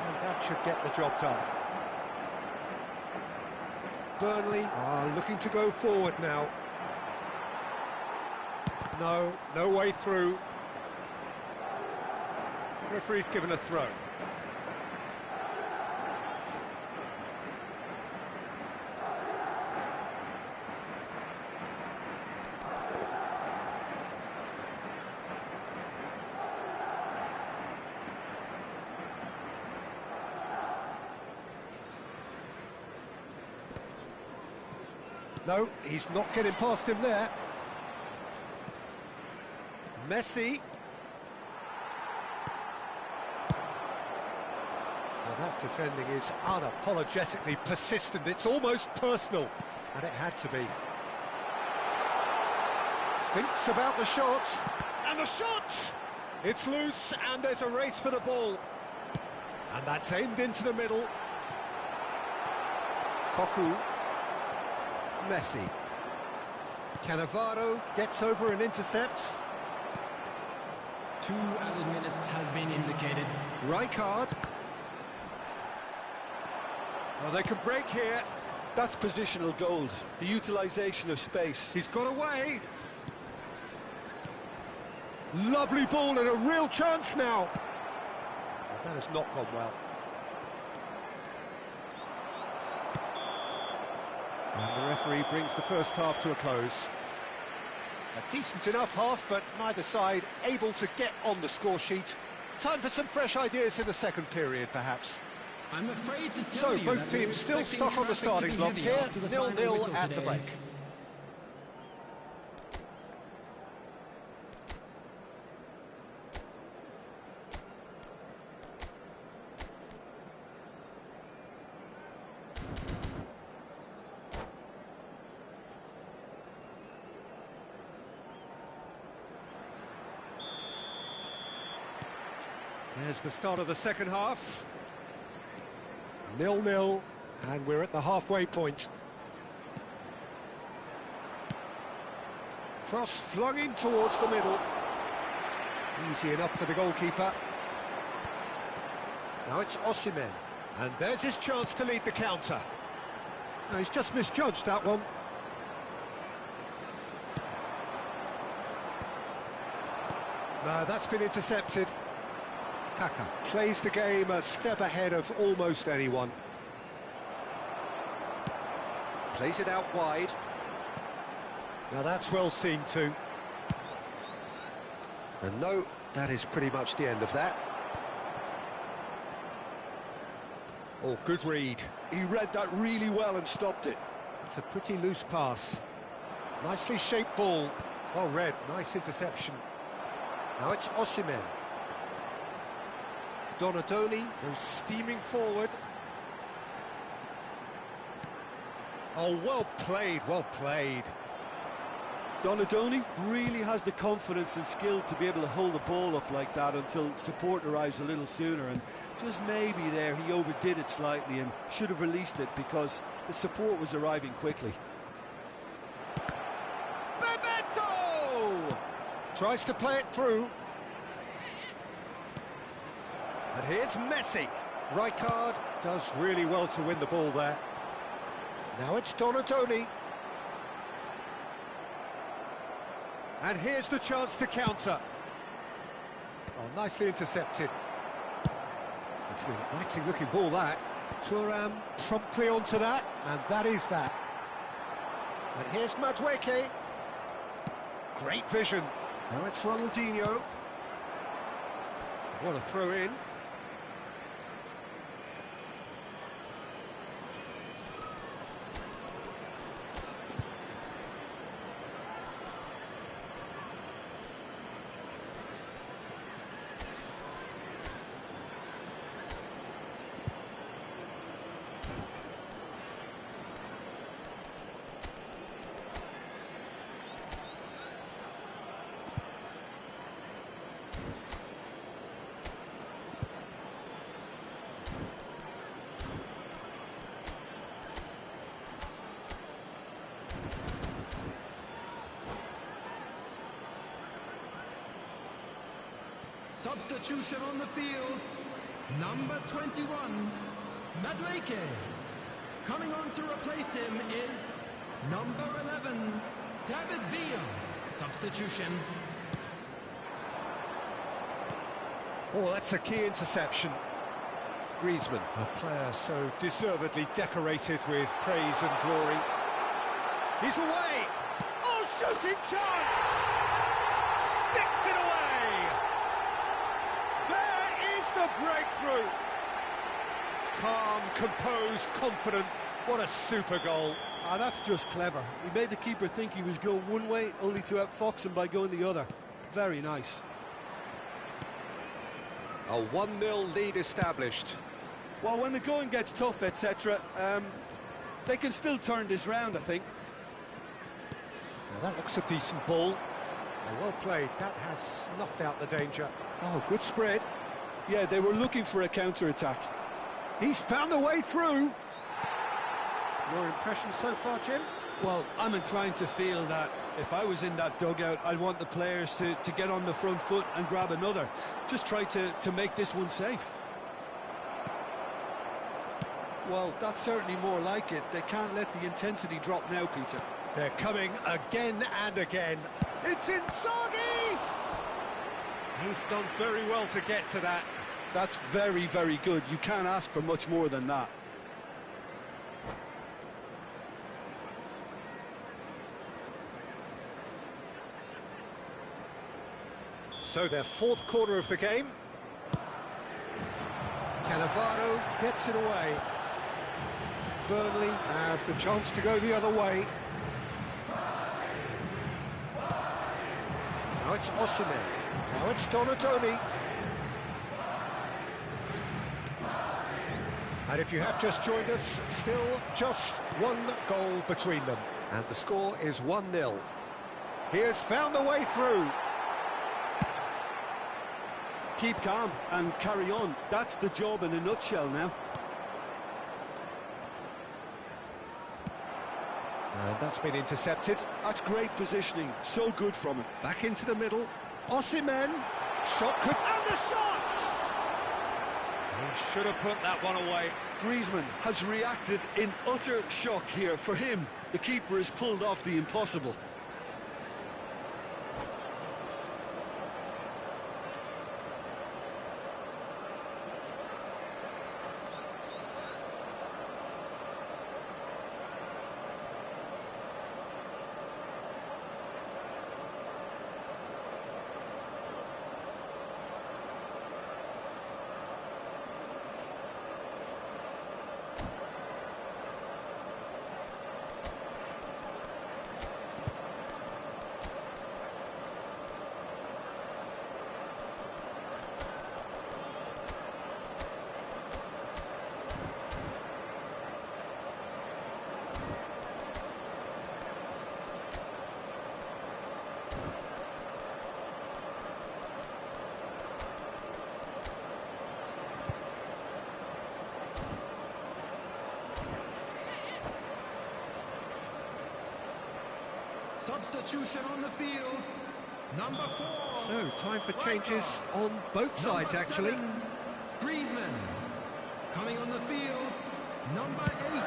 [SPEAKER 2] And that should get the job done. Burnley are looking to go forward now. No way through. Referee's given a throw. No, he's not getting past him there. Messi. Well, that defending is unapologetically persistent. It's almost personal, and it had to be. Thinks about the shot, and the shot! It's loose, and there's a race for the ball. And that's aimed into the middle. Koku. Messi. Cannavaro gets over and intercepts.
[SPEAKER 3] 2 added minutes has been indicated.
[SPEAKER 2] Rijkaard. Oh, they can break here.
[SPEAKER 1] That's positional gold, the utilisation of space.
[SPEAKER 2] He's got away. Lovely ball and a real chance now. Well, that has not gone well. And the referee brings the first half to a close. A decent enough half, but neither side able to get on the score sheet. Time for some fresh ideas in the second period, perhaps.
[SPEAKER 3] I'm afraid to tell
[SPEAKER 2] So
[SPEAKER 3] you
[SPEAKER 2] both
[SPEAKER 3] that
[SPEAKER 2] teams
[SPEAKER 3] we're
[SPEAKER 2] still
[SPEAKER 3] expecting
[SPEAKER 2] stuck on the
[SPEAKER 3] traffic to
[SPEAKER 2] starting
[SPEAKER 3] be
[SPEAKER 2] blocks
[SPEAKER 3] heavy
[SPEAKER 2] here.
[SPEAKER 3] after the final
[SPEAKER 2] 0-0
[SPEAKER 3] whistle
[SPEAKER 2] at the
[SPEAKER 3] today.
[SPEAKER 2] break. There's the start of the second half. 0-0, and we're at the halfway point. Cross flung in towards the middle. Easy enough for the goalkeeper. Now it's Osimhen, and there's his chance to lead the counter. Now he's just misjudged that one. No, that's been intercepted. Kaka plays the game a step ahead of almost anyone. Plays it out wide. Now that's well seen too. And no, that is pretty much the end of that. Oh, good read.
[SPEAKER 1] He read that really well and stopped it.
[SPEAKER 2] It's a pretty loose pass. Nicely shaped ball. Well read, nice interception. Now it's Osimhen. Donadoni goes steaming forward. Oh, well played, well played.
[SPEAKER 1] Donadoni really has the confidence and skill to be able to hold the ball up like that until support arrives a little sooner, and just maybe there he overdid it slightly and should have released it because the support was arriving quickly.
[SPEAKER 2] Bebeto! Tries to play it through. And here's Messi. Rijkaard does really well to win the ball there. Now it's Donadoni. And here's the chance to counter. Oh, nicely intercepted. It's an inviting looking ball, that. Thuram promptly onto that, and that is that. And here's Madueke. Great vision. Now it's Ronaldinho. What a throw in.
[SPEAKER 3] Substitution on the field, number 21, Madueke. Coming on to replace him is number 11, David Villa. Substitution.
[SPEAKER 2] Oh, that's a key interception. Griezmann, a player so deservedly decorated with praise and glory. He's away! Oh, shooting chance! Sticks it away! There is the breakthrough! Calm, composed, confident. What a super goal. Ah, that's just clever. He made the keeper think he was going one way, only to outfox him by going the other. Very nice.
[SPEAKER 5] A 1-0 lead established.
[SPEAKER 1] Well, when the going gets tough, etc., they can still turn this round, I think.
[SPEAKER 2] Now that looks a decent ball. Well played. That has snuffed out the danger. Oh, good spread.
[SPEAKER 1] Yeah, they were looking for a counter-attack.
[SPEAKER 2] He's found a way through. Your impression so far, Jim?
[SPEAKER 1] Well, I'm inclined to feel that if I was in that dugout, I'd want the players to get on the front foot and grab another. Just try to make this one safe. Well, that's certainly more like it. They can't let the intensity drop now, Peter.
[SPEAKER 2] They're coming again and again. It's Inzaghi! He's done very well to get to that.
[SPEAKER 1] That's very, very good. You can't ask for much more than that.
[SPEAKER 2] So their fourth quarter of the game. Cannavaro gets it away. Burnley have the chance to go the other way. Now it's Osimhen. Now it's Donatoni. And if you have just joined us, still just one goal between them.
[SPEAKER 5] And the score is 1-0.
[SPEAKER 2] He has found a way through.
[SPEAKER 1] Keep calm and carry on. That's the job in a nutshell now.
[SPEAKER 2] And that's been intercepted.
[SPEAKER 1] That's great positioning. So good from him.
[SPEAKER 2] Back into the middle. Osimhen. Shot could... And the shot! He should have put that one away.
[SPEAKER 1] Griezmann has reacted in utter shock here. For him, the keeper has pulled off the impossible.
[SPEAKER 3] Substitution on the field, number 4.
[SPEAKER 2] So, time for changes on both sides, actually.
[SPEAKER 3] Griezmann. Coming on the field, number 8.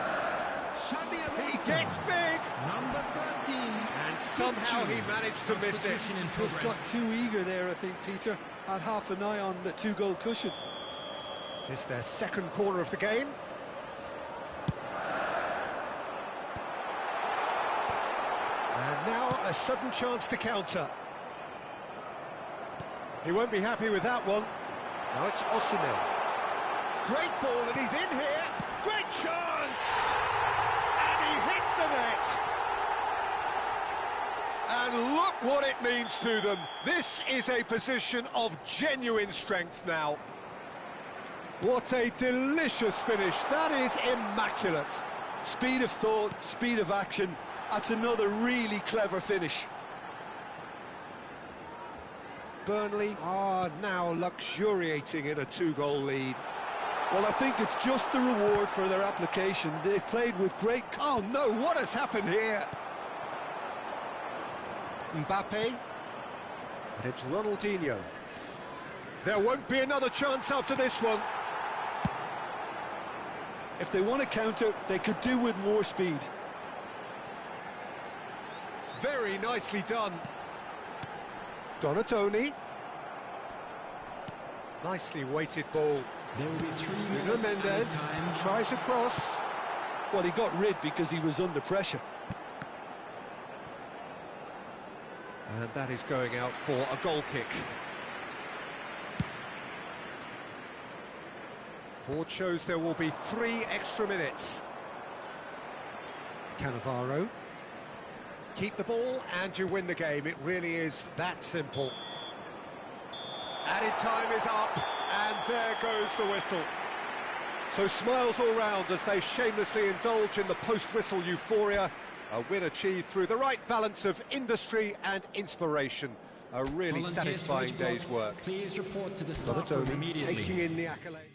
[SPEAKER 2] He gets big!
[SPEAKER 3] Number 13.
[SPEAKER 2] And somehow he managed to miss it.
[SPEAKER 1] Just got too eager there, I think, Peter. Had half an eye on the 2-goal cushion.
[SPEAKER 2] It's their second corner of the game. And now a sudden chance to counter. He won't be happy with that one. Now it's Osimhen. Great ball, and he's in here. Great chance! And he hits the net. And look what it means to them. This is a position of genuine strength now. What a delicious finish. That is immaculate.
[SPEAKER 1] Speed of thought, speed of action. That's another really clever finish.
[SPEAKER 2] Burnley are now luxuriating in a 2-goal lead.
[SPEAKER 1] Well, I think it's just the reward for their application. They've played with great...
[SPEAKER 2] Oh no, what has happened here? Mbappe. And it's Ronaldinho. There won't be another chance after this one.
[SPEAKER 1] If they want to counter, they could do with more speed.
[SPEAKER 2] Very nicely done. Donatoni. Nicely weighted ball.
[SPEAKER 3] There will be 3
[SPEAKER 2] Nuno
[SPEAKER 3] minutes
[SPEAKER 2] Mendes
[SPEAKER 3] time.
[SPEAKER 2] tries a cross.
[SPEAKER 1] Well, he got rid because he was under pressure.
[SPEAKER 2] And that is going out for a goal kick. Board shows there will be 3 extra minutes.
[SPEAKER 5] Cannavaro. Keep the ball and you win the game. It really is that simple. Added time is up, and there goes the whistle. So smiles all round as they shamelessly indulge in the post-whistle euphoria. A win achieved through the right balance of industry and inspiration. A really satisfying day's work.
[SPEAKER 3] Please report to the staff room immediately.
[SPEAKER 5] Taking in the accolade.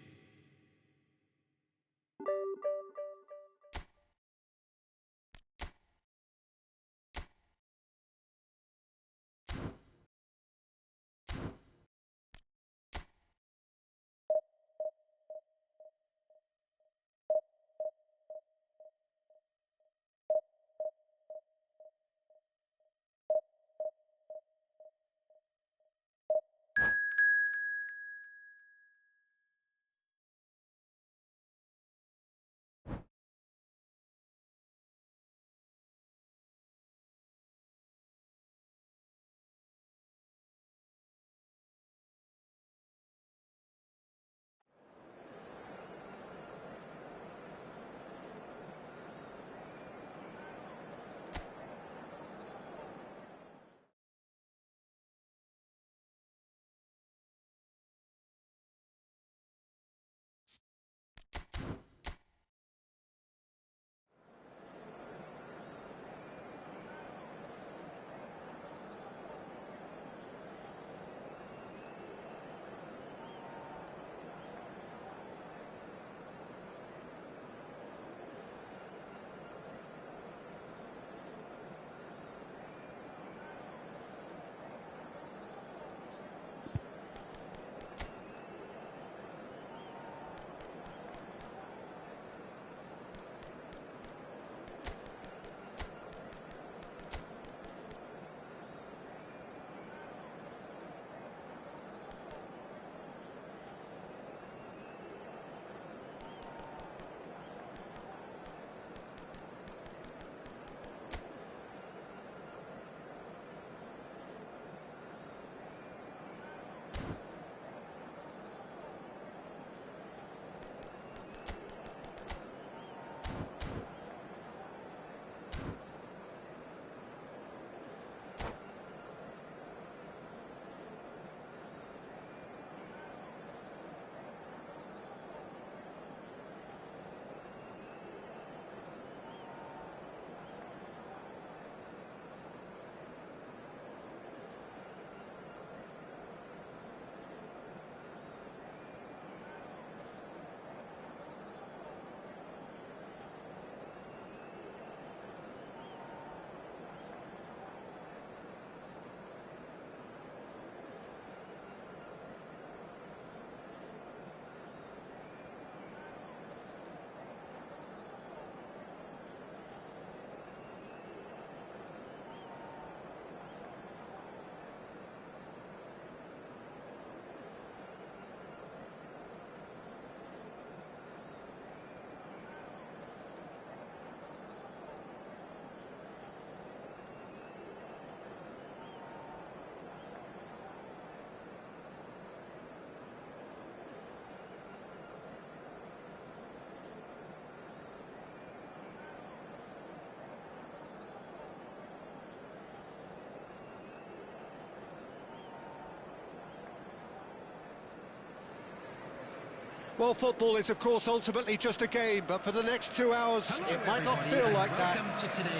[SPEAKER 5] Well, football is, of course, ultimately just a game, but for the next 2 hours, it might not feel like that.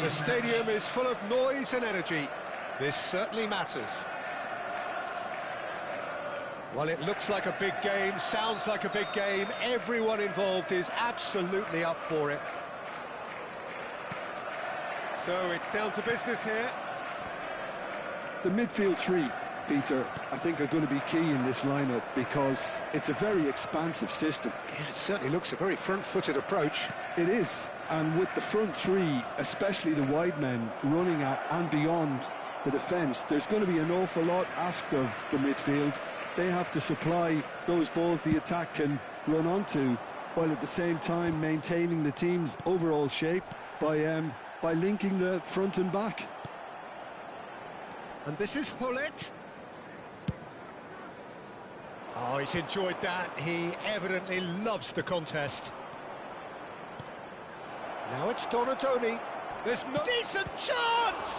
[SPEAKER 5] The stadium is full of noise and energy. This certainly matters. Well, it looks like a big game, sounds like a big game. Everyone involved is absolutely up for it. So it's down to business here.
[SPEAKER 1] The midfield three, Peter, I think are going to be key in this lineup because it's a very expansive system.
[SPEAKER 5] Yeah, it certainly looks a very front-footed approach.
[SPEAKER 1] It is, and with the front three, especially the wide men, running at and beyond the defence, there's going to be an awful lot asked of the midfield. They have to supply those balls the attack can run onto, while at the same time maintaining the team's overall shape by linking the front and back.
[SPEAKER 5] And this is Hullet. Oh, he's enjoyed that. He evidently loves the contest. Now it's Donadoni. There's no decent chance!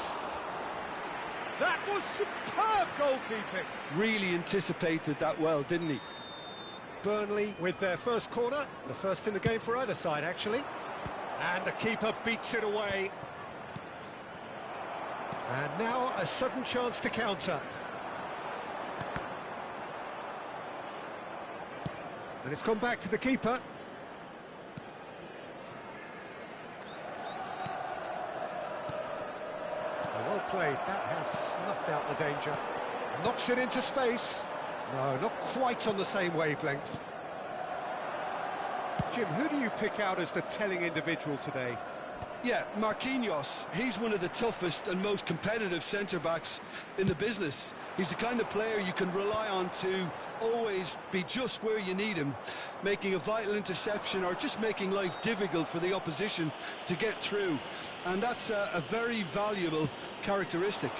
[SPEAKER 5] That was superb goalkeeping.
[SPEAKER 1] Really anticipated that well, didn't he?
[SPEAKER 5] Burnley with their first corner, the first in the game for either side, actually. And the keeper beats it away. And now a sudden chance to counter. And it's gone back to the keeper. Well played, that has snuffed out the danger. Knocks it into space. No, not quite on the same wavelength. Jim, who do you pick out as the telling individual today?
[SPEAKER 1] Yeah, Marquinhos. He's one of the toughest and most competitive centre-backs in the business. He's the kind of player you can rely on to always be just where you need him, making a vital interception or just making life difficult for the opposition to get through. And that's a very valuable characteristic.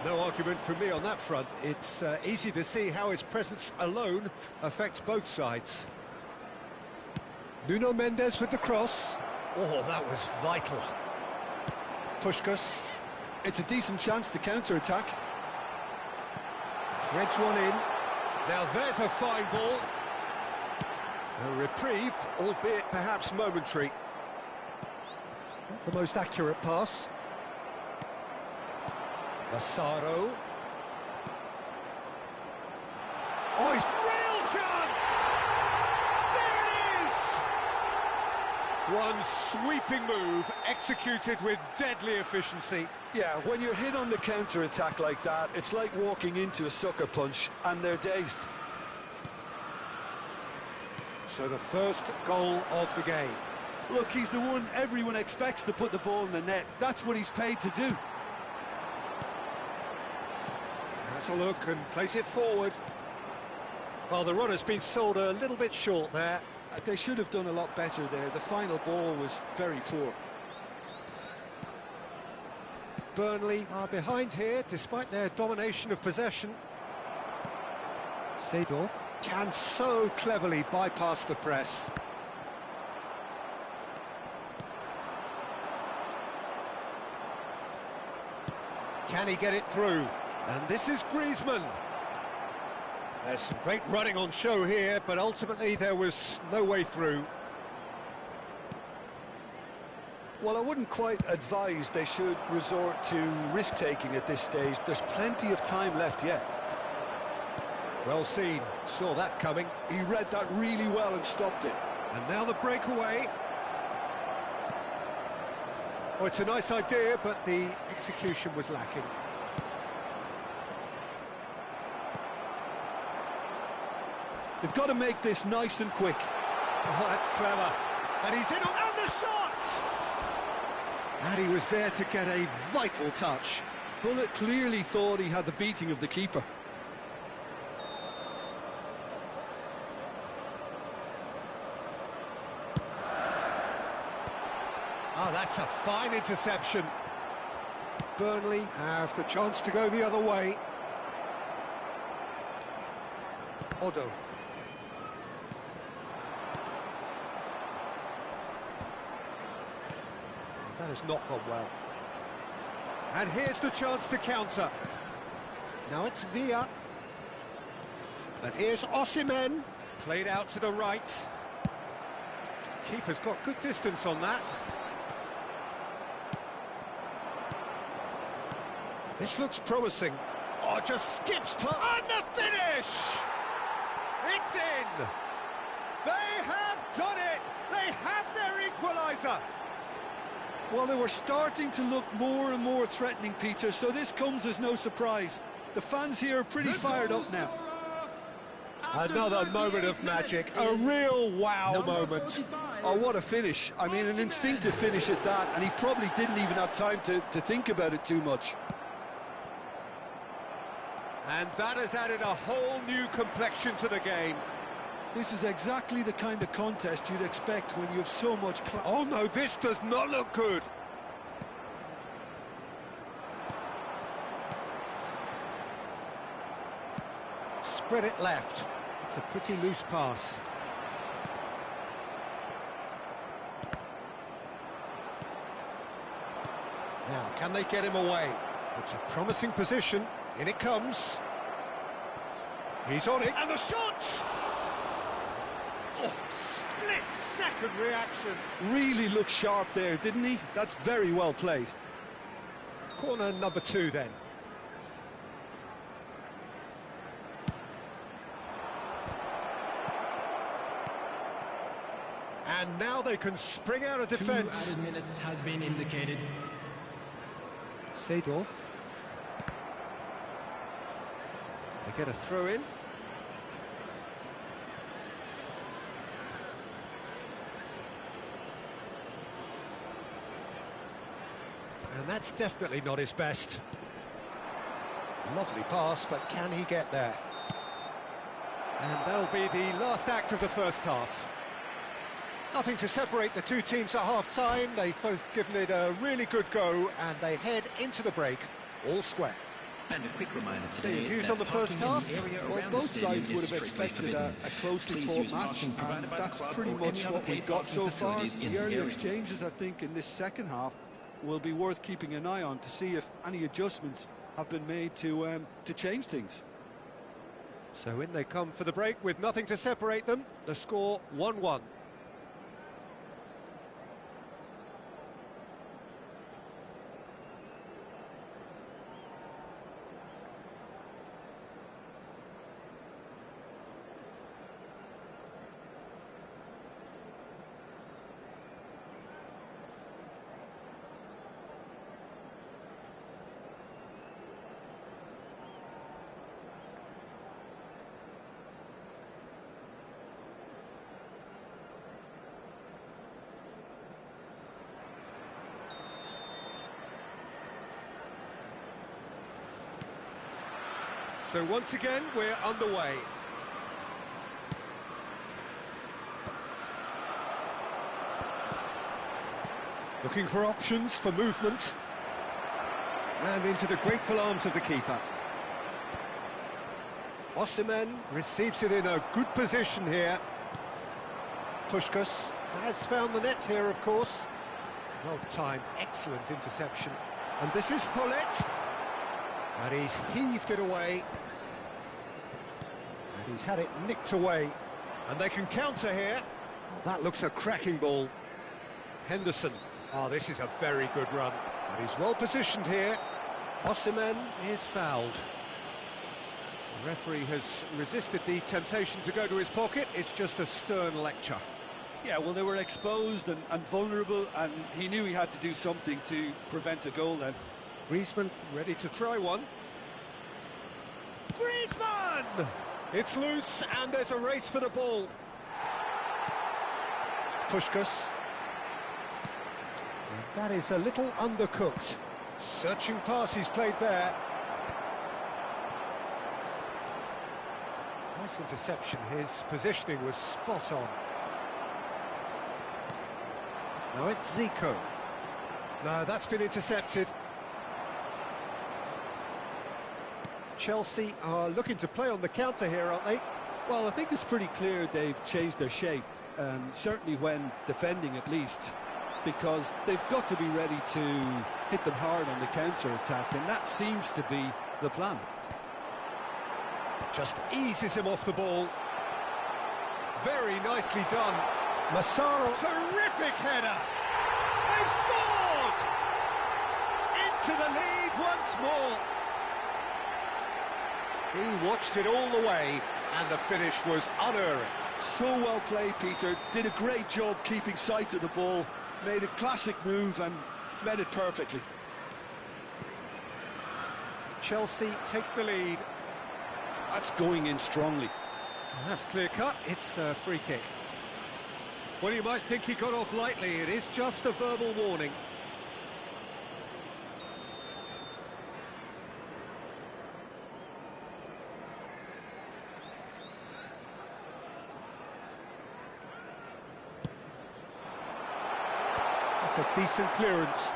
[SPEAKER 5] No argument from me on that front. It's easy to see how his presence alone affects both sides. Nuno Mendes with the cross. Oh, that was vital. Puskás.
[SPEAKER 1] It's a decent chance to counter-attack.
[SPEAKER 5] Threads one in. Now there's a fine ball. A reprieve, albeit perhaps momentary. Not the most accurate pass. Massaro. Oh, he's real chance! There it is! One sweeping move, executed with deadly efficiency.
[SPEAKER 1] Yeah, when you're hit on the counter-attack like that, it's like walking into a sucker punch, and they're dazed.
[SPEAKER 5] So the first goal of the game.
[SPEAKER 1] Look, he's the one everyone expects to put the ball in the net. That's what he's paid to do.
[SPEAKER 5] That's a look and place it forward. Well, the run has been sold a little bit short there.
[SPEAKER 1] They should have done a lot better there. The final ball was very poor.
[SPEAKER 5] Burnley are behind here, despite their domination of possession. Seedorf can so cleverly bypass the press. Can he get it through? And this is Griezmann. There's some great running on show here, but ultimately there was no way through.
[SPEAKER 1] Well, I wouldn't quite advise they should resort to risk-taking at this stage. There's plenty of time left yet.
[SPEAKER 5] Well seen, saw that coming.
[SPEAKER 1] He read that really well and stopped it.
[SPEAKER 5] And now the breakaway. Oh, it's a nice idea, but the execution was lacking.
[SPEAKER 1] They've got to make this nice and quick.
[SPEAKER 5] Oh, that's clever. And he's in on the shot! And he was there to get a vital touch.
[SPEAKER 1] Bullet clearly thought he had the beating of the keeper.
[SPEAKER 5] Oh, that's a fine interception. Burnley have the chance to go the other way. Odo. That has not gone well. And here's the chance to counter. Now it's Villa. And here's Osimhen. Played out to the right. Keeper's got good distance on that. This looks promising. Oh, just skips past. And the finish! It's in! They have done it! They have their equaliser!
[SPEAKER 1] Well, they were starting to look more and more threatening, Peter, so this comes as no surprise. The fans here are pretty fired up now.
[SPEAKER 5] Another moment of magic, a real wow moment.
[SPEAKER 1] Oh, what a finish. I mean, an instinctive finish at that, and he probably didn't even have time to think about it too much.
[SPEAKER 5] And that has added a whole new complexion to the game.
[SPEAKER 1] This is exactly the kind of contest you'd expect when you have so much class.
[SPEAKER 5] Oh no, this does not look good. Spread it left. It's a pretty loose pass. Can they get him away? It's a promising position. In it comes. He's on it. And the shot! Oh, split-second reaction.
[SPEAKER 1] Really looked sharp there, didn't he? That's very well played.
[SPEAKER 5] Corner number 2 then. And now they can spring out of defence.
[SPEAKER 3] 2 added minutes has been indicated.
[SPEAKER 5] Seedorf. They get a throw in. And that's definitely not his best. Lovely pass, but can he get there? And that'll be the last act of the first half. Nothing to separate the two teams at half-time. They've both given it a really good go, and they head into the break all square.
[SPEAKER 6] And a quick reminder today,
[SPEAKER 5] views on the first half?
[SPEAKER 1] Well, both sides would have expected a closely fought match, and that's pretty much what we've got so far. The early exchanges, I think, in this second half will be worth keeping an eye on to see if any adjustments have been made to change things.
[SPEAKER 5] So in they come for the break with nothing to separate them. The score 1-1. So once again, we're underway. Looking for options for movement. And into the grateful arms of the keeper. Osimhen receives it in a good position here. Puskás has found the net here, of course. Well timed, excellent interception. And this is Hullet. And he's heaved it away. And he's had it nicked away. And they can counter here. Oh, that looks a cracking ball. Henderson. Oh, this is a very good run. And he's well positioned here. Osimhen is fouled. The referee has resisted the temptation to go to his pocket. It's just a stern lecture.
[SPEAKER 1] Yeah, well, they were exposed and vulnerable, and he knew he had to do something to prevent a goal then.
[SPEAKER 5] Griezmann ready to try one. Griezmann! It's loose, and there's a race for the ball. Puskás. And that is a little undercooked. Searching pass he's played there. Nice interception. His positioning was spot on. Now it's Zico. No, that's been intercepted. Chelsea are looking to play on the counter here, aren't they?
[SPEAKER 1] Well, I think it's pretty clear they've changed their shape, certainly when defending at least, because they've got to be ready to hit them hard on the counter-attack, and that seems to be the plan.
[SPEAKER 5] Just eases him off the ball. Very nicely done. Massaro, terrific header! They've scored! Into the lead once more. He watched it all the way, and the finish was unerring.
[SPEAKER 1] So well played, Peter. Did a great job keeping sight of the ball, made a classic move and made it perfectly.
[SPEAKER 5] Chelsea take the lead.
[SPEAKER 1] That's going in strongly.
[SPEAKER 5] And that's clear-cut. It's a free kick. Well, you might think he got off lightly. It is just a verbal warning. That's a decent clearance.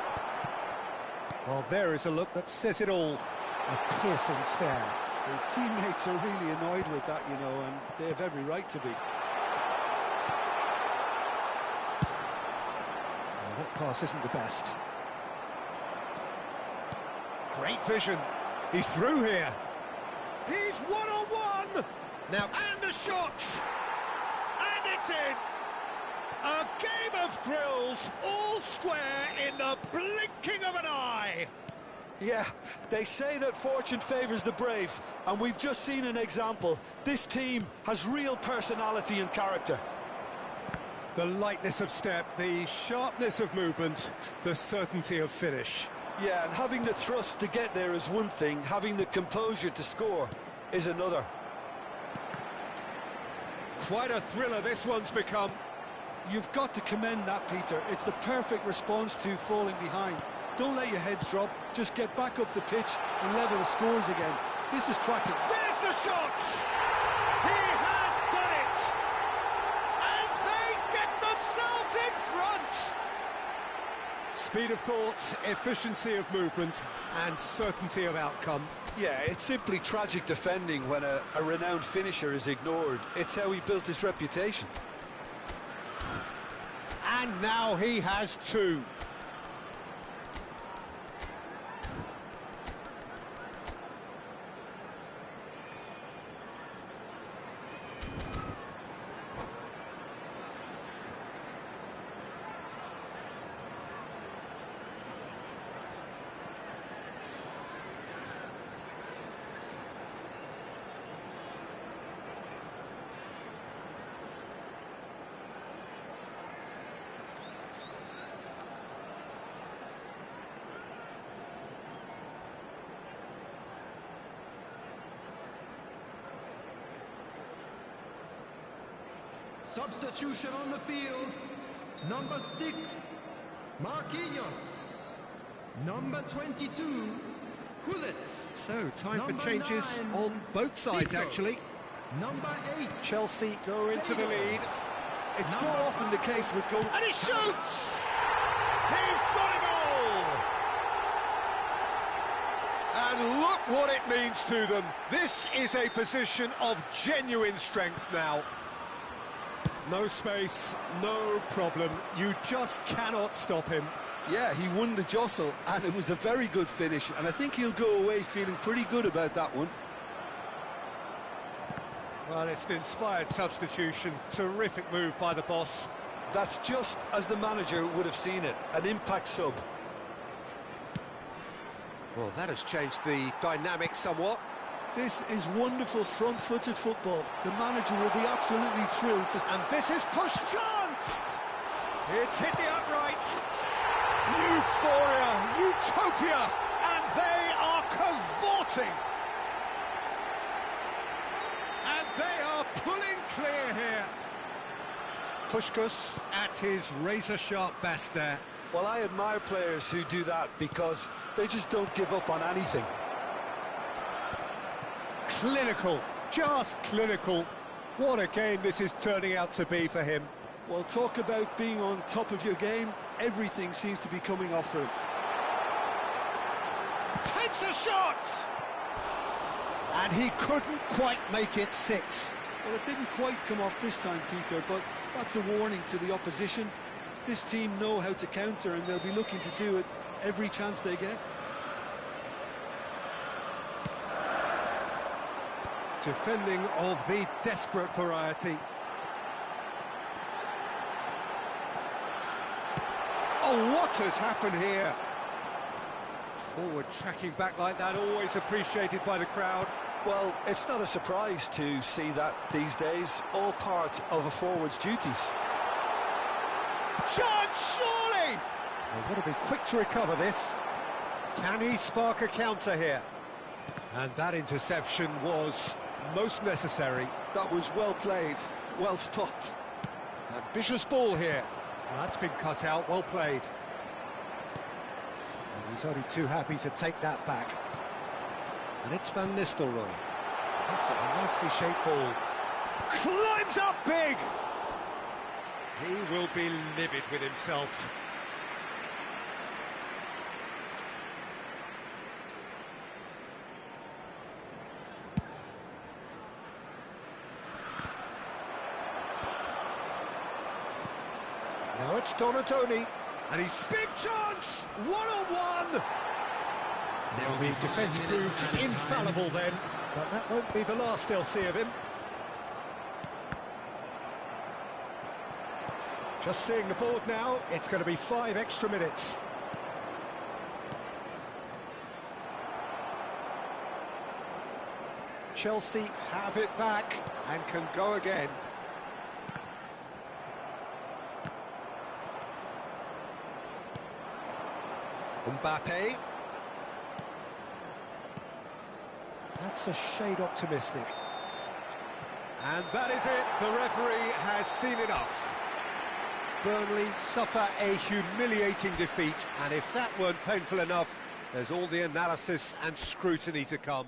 [SPEAKER 5] Well, there is a look that says it all. A piercing stare.
[SPEAKER 1] His teammates are really annoyed with that, you know, and they have every right to be.
[SPEAKER 5] Well, that pass isn't the best. Great vision. He's through here. He's one-on-one. Now, and the shot. And it's in. A game of thrills, all square in the blinking of an eye.
[SPEAKER 1] Yeah, they say that fortune favours the brave, and we've just seen an example. This team has real personality and character.
[SPEAKER 5] The lightness of step, the sharpness of movement, the certainty of finish.
[SPEAKER 1] Yeah, and having the thrust to get there is one thing, having the composure to score is another.
[SPEAKER 5] Quite a thriller this one's become.
[SPEAKER 1] You've got to commend that, Peter. It's the perfect response to falling behind. Don't let your heads drop, just get back up the pitch and level the scores again. This is cracking.
[SPEAKER 5] There's the shot! He has done it! And they get themselves in front! Speed of thought, efficiency of movement, and certainty of outcome.
[SPEAKER 1] Yeah, it's simply tragic defending when a renowned finisher is ignored. It's how he built his reputation.
[SPEAKER 5] And now he has two.
[SPEAKER 3] Substitution on the field. Number 6, Marquinhos. Number 22, Gullit.
[SPEAKER 5] So, time
[SPEAKER 3] Number
[SPEAKER 5] for changes
[SPEAKER 3] 9,
[SPEAKER 5] on both sides,
[SPEAKER 3] Figo.
[SPEAKER 5] actually.
[SPEAKER 3] Number 8,
[SPEAKER 5] Chelsea go into the lead.
[SPEAKER 1] It's so often the case with goals.
[SPEAKER 5] And he shoots! He's got a goal! And look what it means to them. This is a position of genuine strength now. No space, no problem. You just cannot stop him.
[SPEAKER 1] Yeah, he won the jostle, and it was a very good finish, and I think he'll go away feeling pretty good about that one.
[SPEAKER 5] Well, it's an inspired substitution. Terrific move by the boss.
[SPEAKER 1] That's just as the manager would have seen it, an impact sub.
[SPEAKER 5] Well, that has changed the dynamic somewhat.
[SPEAKER 1] This is wonderful front-footed football. The manager will be absolutely thrilled to...
[SPEAKER 5] And this is push chance! It's hit the upright. Euphoria, utopia, and they are cavorting. And they are pulling clear here. Puskás at his razor-sharp best there.
[SPEAKER 1] Well, I admire players who do that because they just don't give up on anything.
[SPEAKER 5] Clinical, just clinical. What a game this is turning out to be for him.
[SPEAKER 1] Well, talk about being on top of your game. Everything seems to be coming off for him.
[SPEAKER 5] Takes a shot! And he couldn't quite make it 6.
[SPEAKER 1] Well, it didn't quite come off this time, Peter, but that's a warning to the opposition. This team know how to counter, and they'll be looking to do it every chance they get.
[SPEAKER 5] Defending of the desperate variety. Oh, what has happened here? Forward tracking back like that, always appreciated by the crowd.
[SPEAKER 1] Well, it's not a surprise to see that these days, all part of a forward's duties.
[SPEAKER 5] Chance, surely! They've got to be quick to recover this. Can he spark a counter here? And that interception was most necessary.
[SPEAKER 1] That was well played, well stopped.
[SPEAKER 5] Ambitious ball here. Well, that's been cut out, well played. And he's only too happy to take that back. And it's Van Nistelrooy. That's a nicely shaped ball. Climbs up big! He will be livid with himself. Now it's Donatoni, and he's big chance! One-on-one!
[SPEAKER 3] There will
[SPEAKER 5] The
[SPEAKER 3] be
[SPEAKER 5] defence
[SPEAKER 3] 5
[SPEAKER 5] proved
[SPEAKER 3] minutes added time.
[SPEAKER 5] infallible then, but that won't be the last they'll see of him. Just seeing the board now, it's going to be 5 extra minutes. Chelsea have it back and can go again. Mbappe. That's a shade optimistic. And that is it, the referee has seen enough. Burnley suffer a humiliating defeat, and if that weren't painful enough, there's all the analysis and scrutiny to come.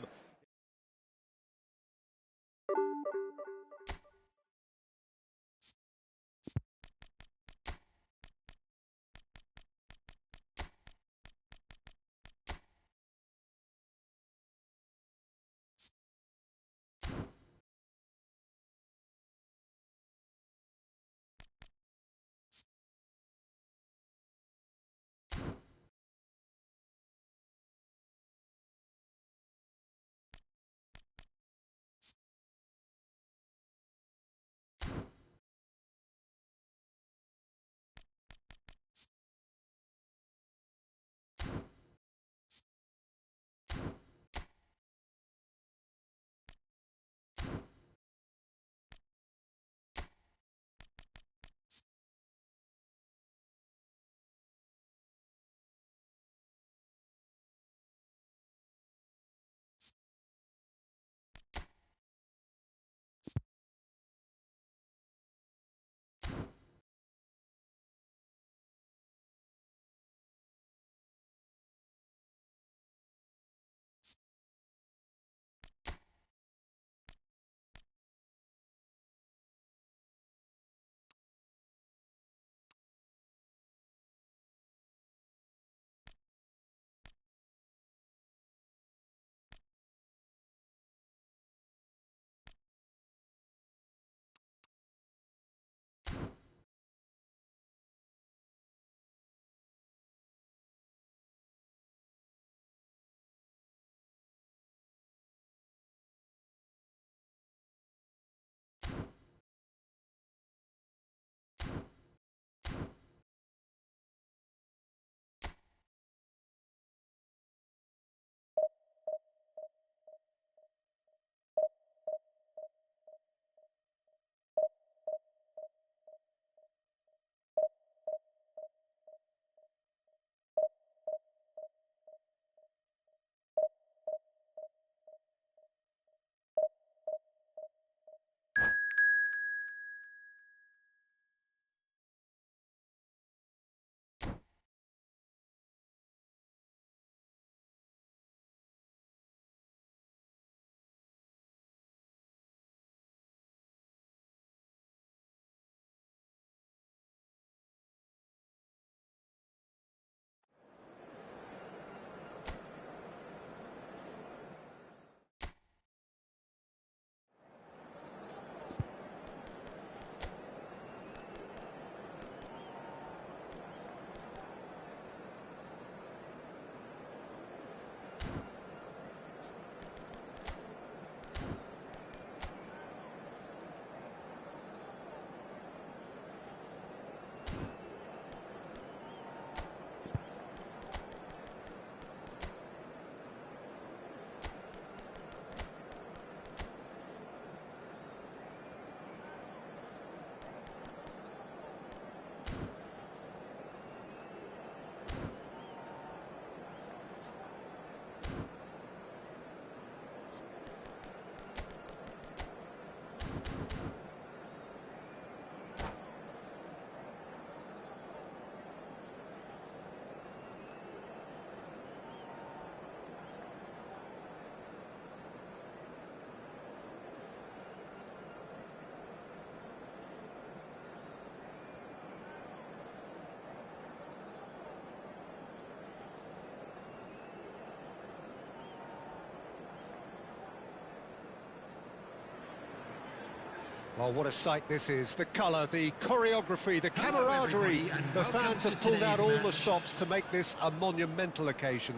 [SPEAKER 5] Well, what a sight this is. The colour, the choreography, the camaraderie. The fans have pulled out all the stops to make this a monumental occasion.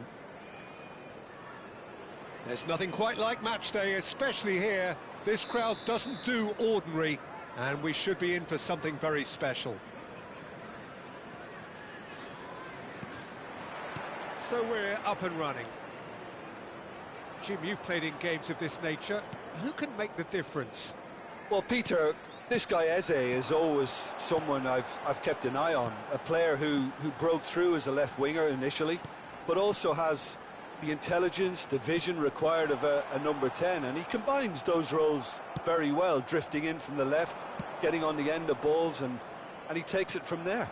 [SPEAKER 5] There's nothing quite like match day, especially here. This crowd doesn't do ordinary, and we should be in for something very special. So we're up and running. Jim, you've played in games of this nature. Who can make the difference?
[SPEAKER 1] Well, Peter, this guy Eze is always someone I've kept an eye on. A player who broke through as a left winger initially, but also has the intelligence, the vision required of a number 10, and he combines those roles very well, drifting in from the left, getting on the end of balls, and he takes it from there.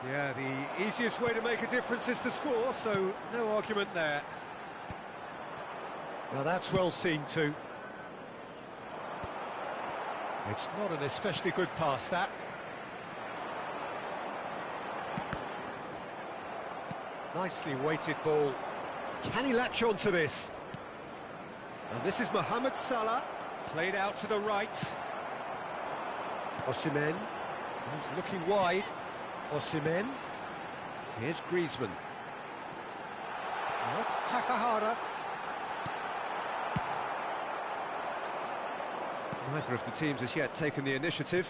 [SPEAKER 5] Yeah, the easiest way to make a difference is to score, so no argument there. Now that's well seen too. It's not an especially good pass, that. Nicely weighted ball. Can he latch on to this? And this is Mohamed Salah, played out to the right. Osimhen, he's looking wide. Osimhen, here's Griezmann. Now it's Takahara. Neither of the teams has yet taken the initiative.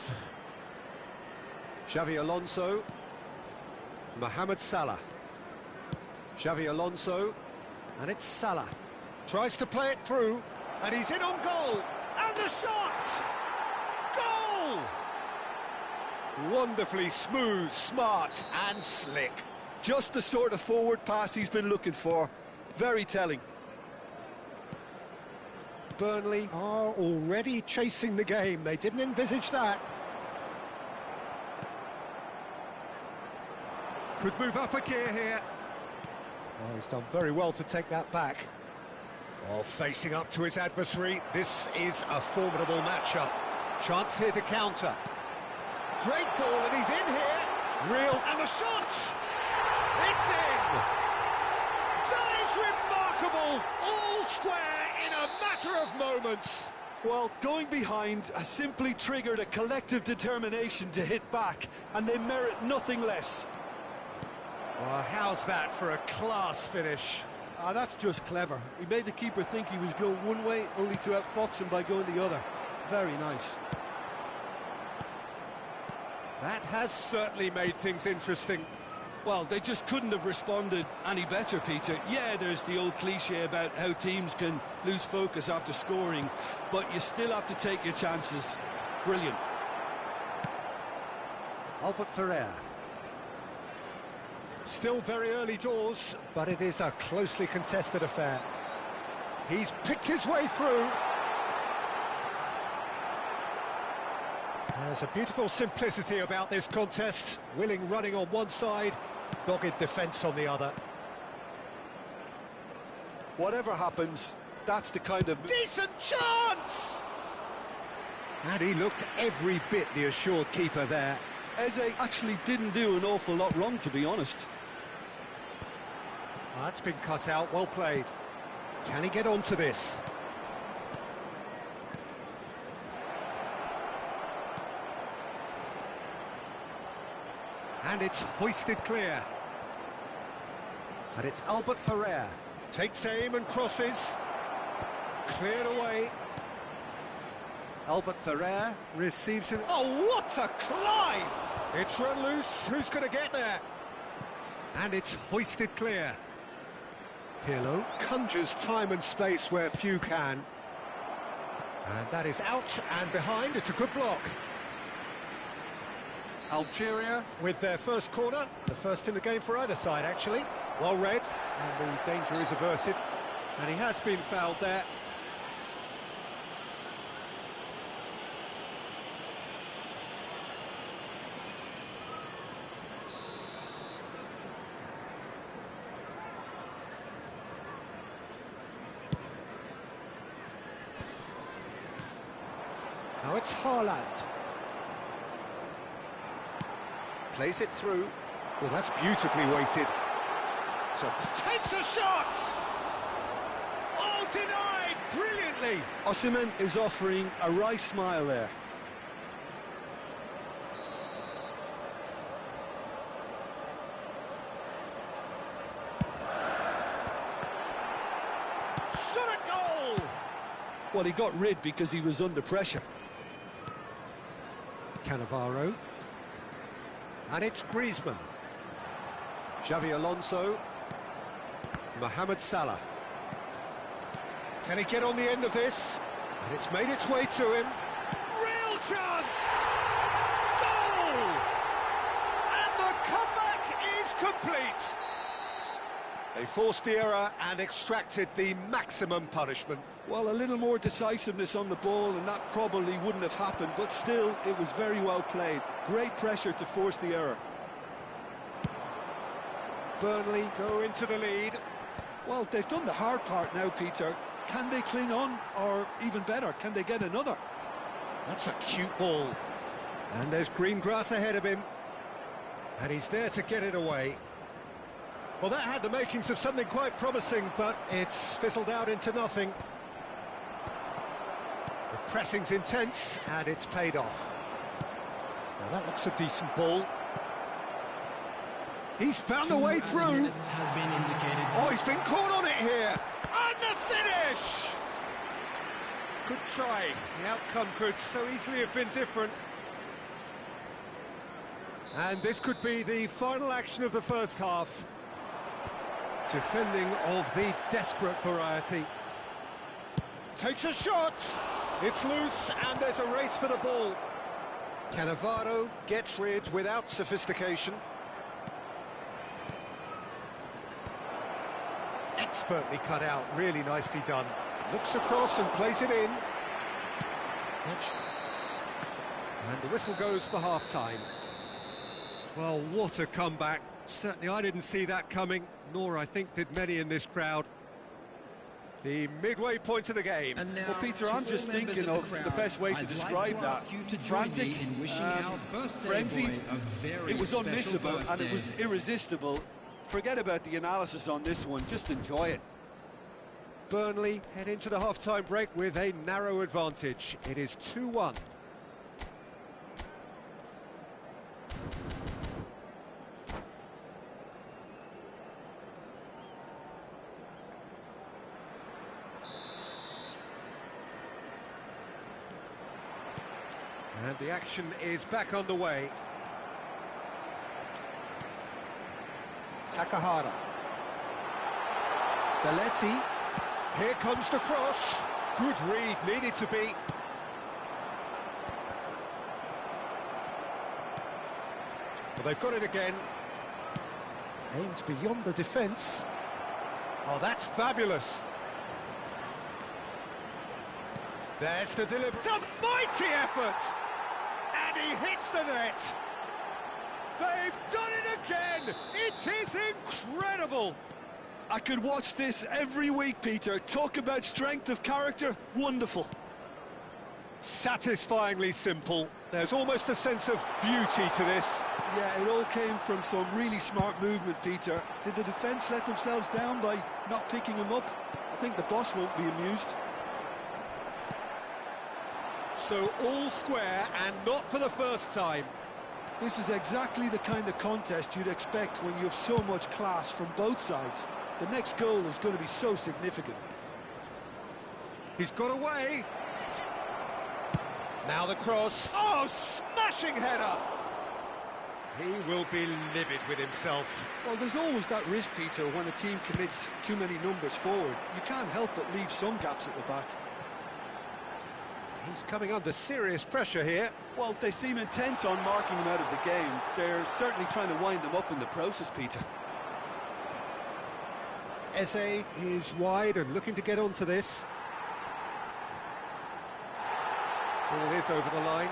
[SPEAKER 5] Xavi Alonso, Mohamed Salah. Xavi Alonso, and it's Salah. Tries to play it through, and he's in on goal, and the shot! Goal! Wonderfully smooth, smart, and slick.
[SPEAKER 1] Just the sort of forward pass he's been looking for. Very telling.
[SPEAKER 5] Burnley are already chasing the game. They didn't envisage that. Could move up a gear here. Oh, he's done very well to take that back. Oh, facing up to his adversary. This is a formidable matchup. Chance here to counter. Great ball, and he's in here. Real, and the shot! It's in! That is remarkable! All square in a matter of moments.
[SPEAKER 1] Well, going behind has simply triggered a collective determination to hit back, and they merit nothing less.
[SPEAKER 5] Well, how's that for a class finish?
[SPEAKER 2] That's just clever. He made the keeper think he was going one way, only to outfox him by going the other. Very nice.
[SPEAKER 5] That has certainly made things interesting.
[SPEAKER 1] Well, they just couldn't have responded any better, Peter. Yeah, there's the old cliche about how teams can lose focus after scoring, but you still have to take your chances. Brilliant.
[SPEAKER 5] Albert Ferrer. Still very early doors, but it is a closely contested affair. He's picked his way through. There's a beautiful simplicity about this contest. Willing running on one side, dogged defence on the other.
[SPEAKER 1] Whatever happens, that's the kind of...
[SPEAKER 5] Decent chance! And he looked every bit the assured keeper there.
[SPEAKER 1] Eze actually didn't do an awful lot wrong, to be honest.
[SPEAKER 5] That's been cut out, well played. Can he get onto this? And it's hoisted clear. And it's Albert Ferrer. Takes aim and crosses. Cleared away. Albert Ferrer receives him. Oh, what a climb! It's run loose. Who's going to get there? And it's hoisted clear. Pirlo conjures time and space where few can. And that is out and behind. It's a good block. Algeria with their first corner. The first in the game for either side, actually. Well read. And the danger is averted. And he has been fouled there. Now it's Haaland. Plays it through. Well, that's beautifully weighted. So takes a shot! Oh, denied brilliantly!
[SPEAKER 1] Osimhen is offering a wry smile there.
[SPEAKER 2] Shot a goal!
[SPEAKER 1] Well, he got rid because he was under pressure.
[SPEAKER 5] Cannavaro. And it's Griezmann. Xavi Alonso. Mohamed Salah. Can he get on the end of this? And it's made its way to him. Real chance! Goal!
[SPEAKER 2] And the comeback is complete.
[SPEAKER 5] They forced the error and extracted the maximum punishment.
[SPEAKER 1] Well, a little more decisiveness on the ball and that probably wouldn't have happened, but still, it was very well played. Great pressure to force the error.
[SPEAKER 5] Burnley go into the lead.
[SPEAKER 1] Well, they've done the hard part now, Peter. Can they cling on, or even better, can they get another?
[SPEAKER 5] That's a cute ball. And there's green grass ahead of him. And he's there to get it away. Well, that had the makings of something quite promising, but it's fizzled out into nothing. The pressing's intense, and it's paid off. Now, that looks a decent ball. He's found a way through.
[SPEAKER 3] Has been indicated.
[SPEAKER 5] Oh, he's been caught on it here. And the finish! Good try. The outcome could so easily have been different. And this could be the final action of the first half. Defending of the desperate variety. Takes a shot. It's loose, and there's a race for the ball. Cannavaro gets rid without sophistication. Expertly cut out, really nicely done. Looks across and plays it in. And the whistle goes for half-time. Well, what a comeback. Certainly I didn't see that coming, nor I think did many in this crowd. The midway point of the game.
[SPEAKER 1] Well, Peter, I'm just thinking of the best way to describe that. Frantic, frenzied, it was unmissable and it was irresistible. Forget about the analysis on this one, just enjoy it.
[SPEAKER 5] Burnley head into the half-time break with a narrow advantage. It is 2-1. And the action is back on the way. Takahara. Belletti. Here comes the cross. Good read, needed to be. Well, they've got it again. Aimed beyond the defence. Oh, that's fabulous. There's the delivery. It's a mighty effort! And he hits the net. They've done it again! It is incredible!
[SPEAKER 1] I could watch this every week, Peter. Talk about strength of character, wonderful.
[SPEAKER 5] Satisfyingly simple. There's almost a sense of beauty to this.
[SPEAKER 1] Yeah, it all came from some really smart movement, Peter. Did the defence let themselves down by not picking him up? I think the boss won't be amused.
[SPEAKER 5] So all square, and not for the first time.
[SPEAKER 1] This is exactly the kind of contest you'd expect when you have so much class from both sides. The next goal is going to be so significant.
[SPEAKER 5] He's got away. Now the cross. Oh, smashing header! He will be livid with himself.
[SPEAKER 1] Well, there's always that risk, Peter, when a team commits too many numbers forward. You can't help but leave some gaps at the back.
[SPEAKER 5] He's coming under serious pressure here.
[SPEAKER 1] Well, they seem intent on marking him out of the game. They're certainly trying to wind him up in the process, Peter.
[SPEAKER 5] Eze is wide and looking to get onto this. Ball is over the line.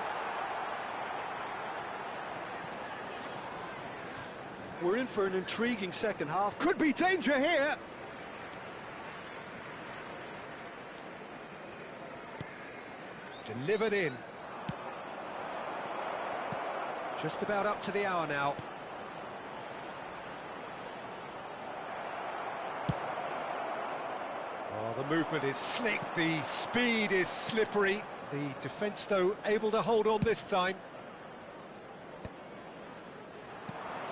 [SPEAKER 1] We're in for an intriguing second half.
[SPEAKER 5] Could be danger here. Delivered in. Just about up to the hour now. Oh, the movement is slick, the speed is slippery. The defence, though, able to hold on this time.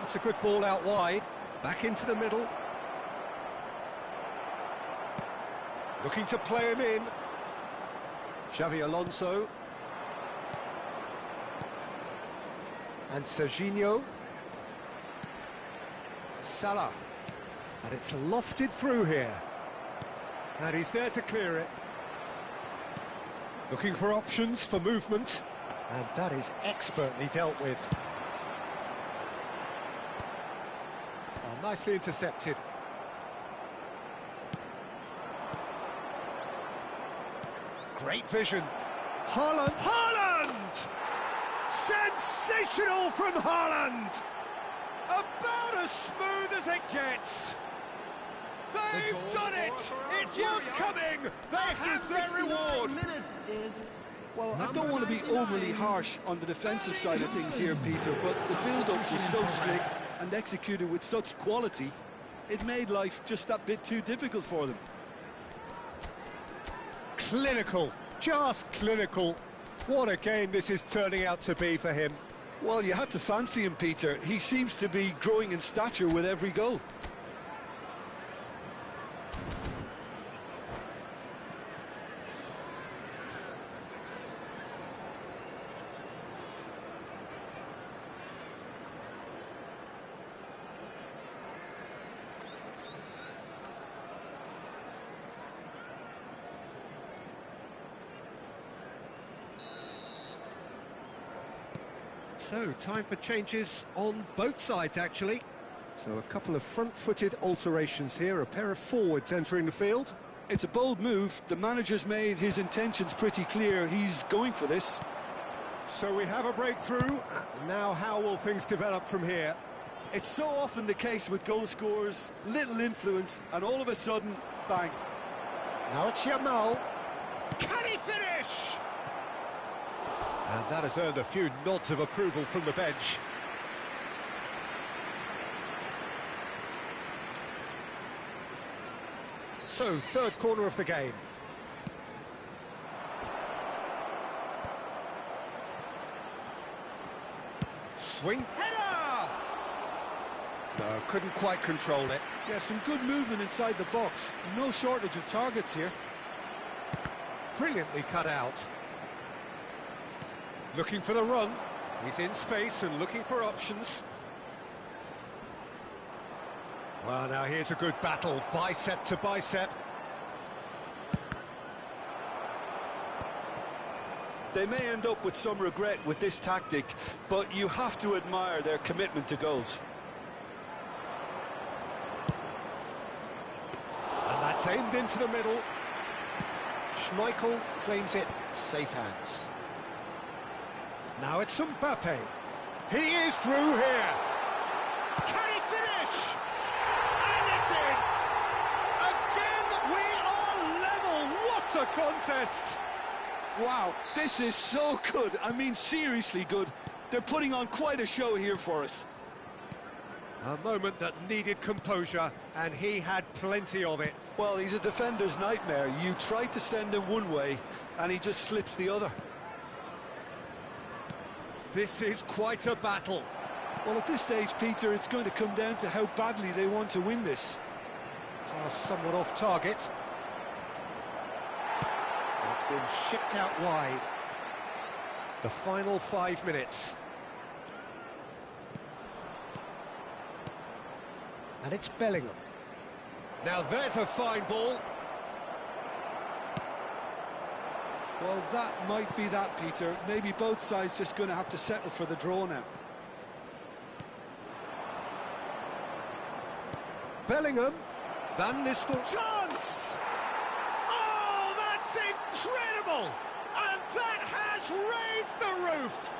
[SPEAKER 5] That's a good ball out wide. Back into the middle. Looking to play him in. Xavi Alonso. And Serginho. Salah. And it's lofted through here. And he's there to clear it. Looking for options for movement. And that is expertly dealt with. Oh, nicely intercepted. Great vision. Haaland! Haaland! Sensational from Haaland! About as smooth as it gets. They've done it! It was coming! They have their reward!
[SPEAKER 1] Well, I don't want to be overly harsh on the defensive side of things here, Peter, but the build-up was so slick and executed with such quality, it made life just that bit too difficult for them.
[SPEAKER 5] Clinical, just clinical. What a game this is turning out to be for him.
[SPEAKER 1] Well, you had to fancy him, Peter. He seems to be growing in stature with every goal.
[SPEAKER 5] So, time for changes on both sides, actually. So, a couple of front-footed alterations here, a pair of forwards entering the field.
[SPEAKER 1] It's a bold move. The manager's made his intentions pretty clear. He's going for this.
[SPEAKER 5] So we have a breakthrough. Now, how will things develop from here?
[SPEAKER 1] It's so often the case with goal scorers, little influence, and all of a sudden, bang.
[SPEAKER 5] Now it's Yamal. Can he finish? And that has earned a few nods of approval from the bench. So, third corner of the game. Swing header! No, couldn't quite control it.
[SPEAKER 1] Yeah, some good movement inside the box. No shortage of targets here.
[SPEAKER 5] Brilliantly cut out. Looking for the run. He's in space and looking for options. Well, now here's a good battle, bicep to bicep.
[SPEAKER 1] They may end up with some regret with this tactic, but you have to admire their commitment to goals.
[SPEAKER 5] And that's aimed into the middle. Schmeichel claims it, safe hands. Now it's Mbappe. He is through here. Can he finish? And it's in. Again, we are level. What a contest.
[SPEAKER 1] Wow, this is so good. I mean, seriously good. They're putting on quite a show here for us.
[SPEAKER 5] A moment that needed composure, and he had plenty of it.
[SPEAKER 1] Well, he's a defender's nightmare. You try to send him one way, and he just slips the other.
[SPEAKER 5] This is quite a battle.
[SPEAKER 1] Well, at this stage, Peter, it's going to come down to how badly they want to win this.
[SPEAKER 5] Somewhat off target. It's been shipped out wide. The final 5 minutes. And it's Bellingham. Now there's a fine ball.
[SPEAKER 1] Well, that might be that, Peter. Maybe both sides just going to have to settle for the draw now.
[SPEAKER 5] Bellingham. Van Nistelrooy. Chance! Oh, that's incredible! And that has raised the roof!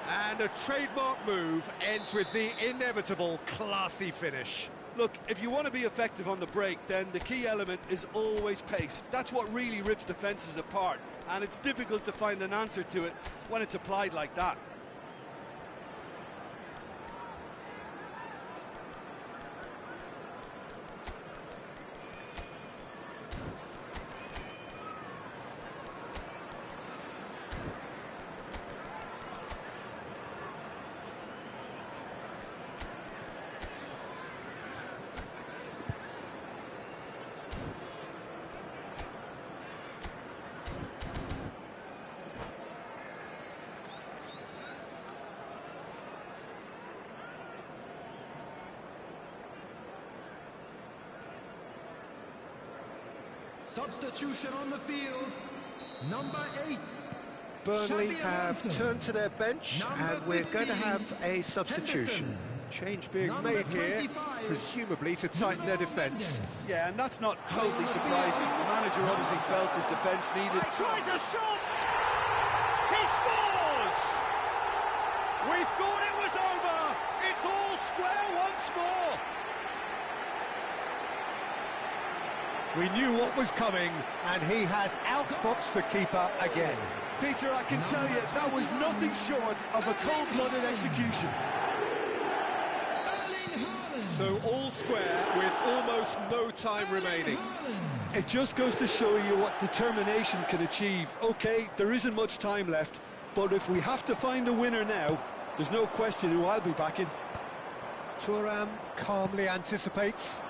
[SPEAKER 5] And a trademark move ends with the inevitable classy finish.
[SPEAKER 1] Look, if you want to be effective on the break, then the key element is always pace. That's what really rips defences apart, and it's difficult to find an answer to it when it's applied like that.
[SPEAKER 3] Substitution on the field, number 8.
[SPEAKER 5] Burnley have turned to their bench, and we're going to have a substitution. Change being made here, presumably to tighten their defence.
[SPEAKER 1] Yeah, and that's not totally surprising. The manager obviously felt his defence needed...
[SPEAKER 2] He tries a shot! He scores! We thought it was over! It's all square once more!
[SPEAKER 5] We knew what was coming, and he has outfoxed the keeper again.
[SPEAKER 1] Peter, I can tell you, that was nothing short of a cold-blooded execution.
[SPEAKER 5] So all square with almost no time remaining.
[SPEAKER 1] It just goes to show you what determination can achieve. OK, there isn't much time left, but if we have to find a winner now, there's no question who I'll be backing.
[SPEAKER 5] Thuram calmly anticipates.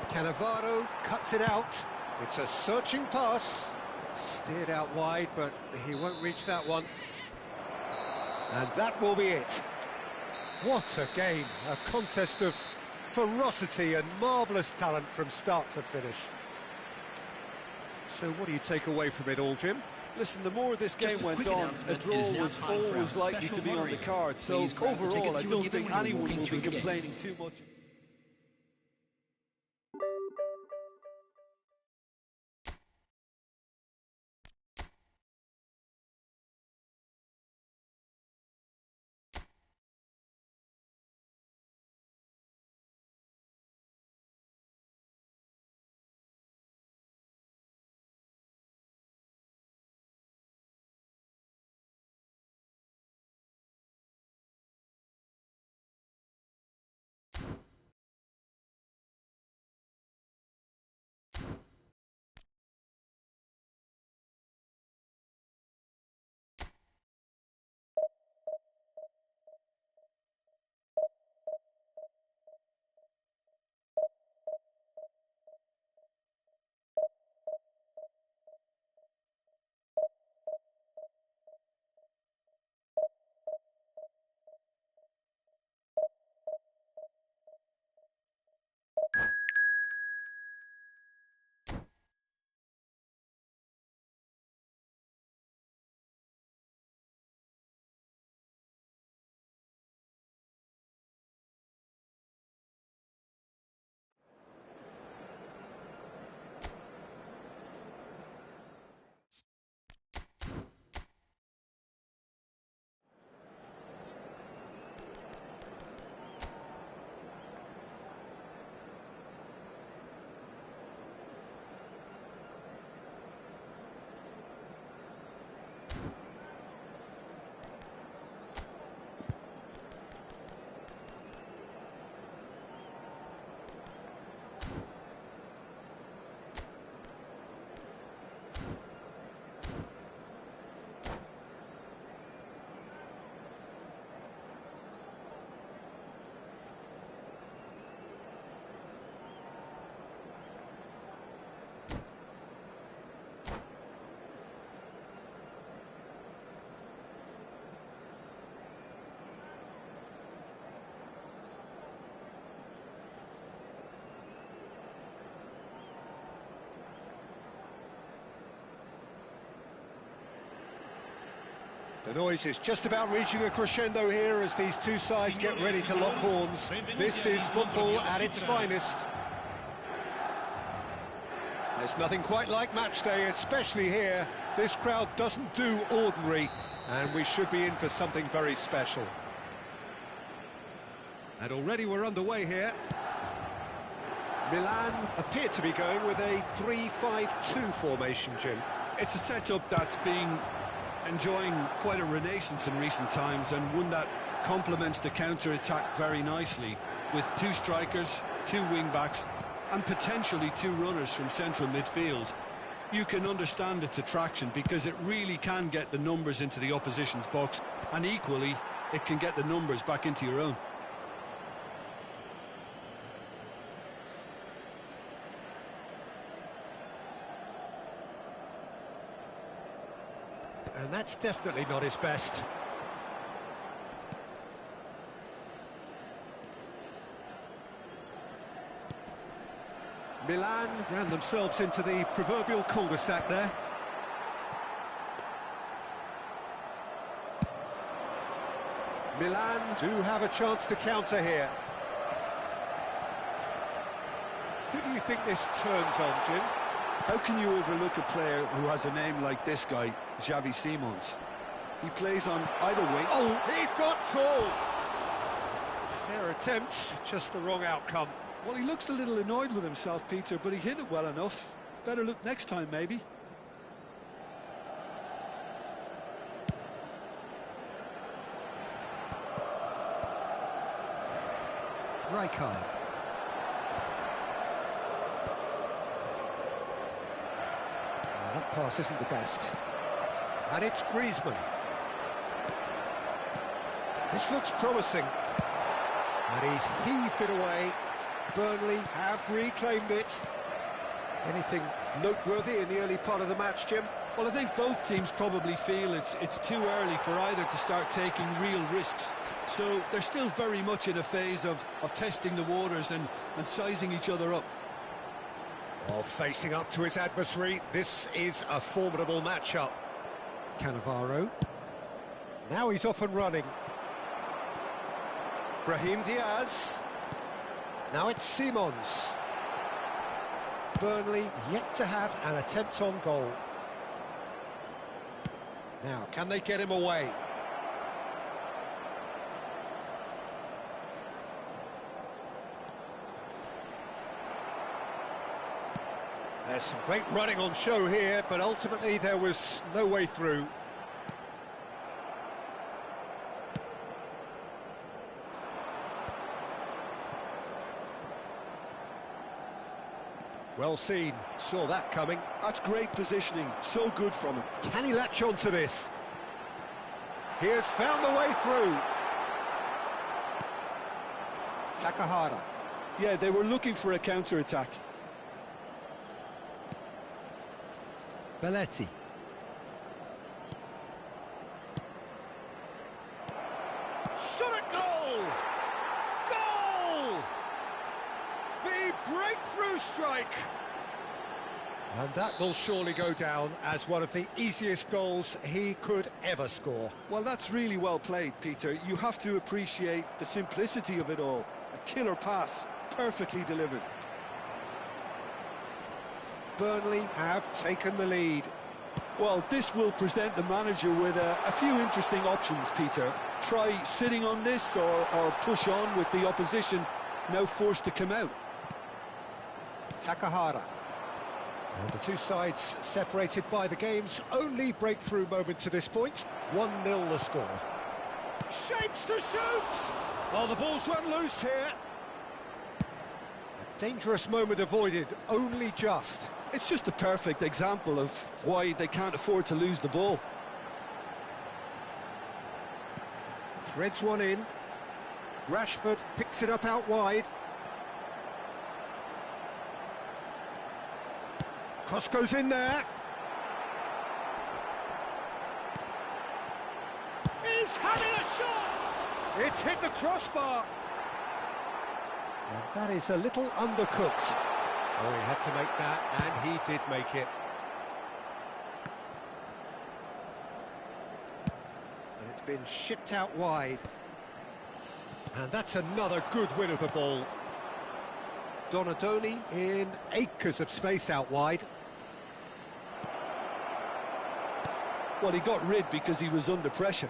[SPEAKER 5] Cannavaro cuts it out. It's a searching pass. Steered out wide, but he won't reach that one. And that will be it. What a game, a contest of ferocity and marvellous talent from start to finish. So what do you take away from it all, Jim?
[SPEAKER 1] Listen, the more this game went on, a draw was always likely to be on the card, so overall I don't think anyone will be complaining too much.
[SPEAKER 5] The noise is just about reaching a crescendo here as these two sides get ready to lock horns. This is football at its finest. There's nothing quite like match day, especially here. This crowd doesn't do ordinary, and we should be in for something very special. And already we're underway here. Milan appear to be going with a 3-5-2 formation, Jim.
[SPEAKER 1] It's a setup that's been enjoying quite a renaissance in recent times, and one that complements the counter-attack very nicely, with two strikers, two wing-backs, and potentially two runners from central midfield. You can understand its attraction because it really can get the numbers into the opposition's box, and equally, it can get the numbers back into your own.
[SPEAKER 5] And that's definitely not his best. Milan ran themselves into the proverbial cul-de-sac there. Milan do have a chance to counter here. Who do you think this turns on, Jim?
[SPEAKER 1] How can you overlook a player who has a name like this guy, Xavi Simons? He plays on either wing.
[SPEAKER 5] Oh, he's got tall! Fair attempt, just the wrong outcome.
[SPEAKER 1] Well, he looks a little annoyed with himself, Peter, but he hit it well enough. Better look next time, maybe.
[SPEAKER 5] Rijkaard. That pass isn't the best. And it's Griezmann. This looks promising. And he's heaved it away. Burnley have reclaimed it. Anything noteworthy in the early part of the match, Jim?
[SPEAKER 1] Well, I think both teams probably feel it's too early for either to start taking real risks. So they're still very much in a phase of testing the waters and sizing each other up.
[SPEAKER 5] Well, facing up to his adversary, this is a formidable matchup. Cannavaro. Now he's off and running. Brahim Diaz. Now it's Simons. Burnley yet to have an attempt on goal. Now, can they get him away? There's some great running on show here, but ultimately there was no way through. Well seen, saw that coming.
[SPEAKER 1] That's great positioning, so good from him.
[SPEAKER 5] Can he latch on to this? He has found the way through. Takahara.
[SPEAKER 1] Yeah, they were looking for a counter-attack.
[SPEAKER 5] Belletti. Shot at goal! Goal! The breakthrough strike! And that will surely go down as one of the easiest goals he could ever score.
[SPEAKER 1] Well, that's really well played, Peter. You have to appreciate the simplicity of it all. A killer pass, perfectly delivered.
[SPEAKER 5] Burnley have taken the lead.
[SPEAKER 1] Well, this will present the manager with a few interesting options, Peter. Try sitting on this or push on with the opposition now forced to come out.
[SPEAKER 5] Takahara. And the two sides separated by the game's only breakthrough moment to this point. 1-0 the score. Shapes to shoot! Oh, the ball's run loose here. A dangerous moment avoided, only just.
[SPEAKER 1] It's just the perfect example of why they can't afford to lose the ball.
[SPEAKER 5] Threads one in. Rashford picks it up out wide. Cross goes in there. He's having a shot! It's hit the crossbar. And that is a little undercooked. Oh, he had to make that, and he did make it. And it's been shipped out wide. And that's another good win of the ball. Donadoni in acres of space out wide.
[SPEAKER 1] Well, he got rid because he was under pressure.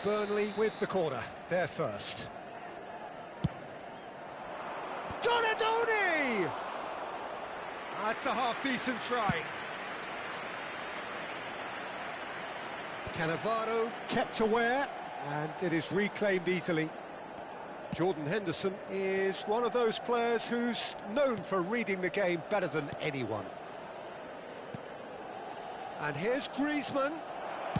[SPEAKER 5] Burnley with the corner, they're first. Donadoni! That's a half-decent try. Cannavaro kept aware, and it is reclaimed easily. Jordan Henderson is one of those players who's known for reading the game better than anyone. And here's Griezmann.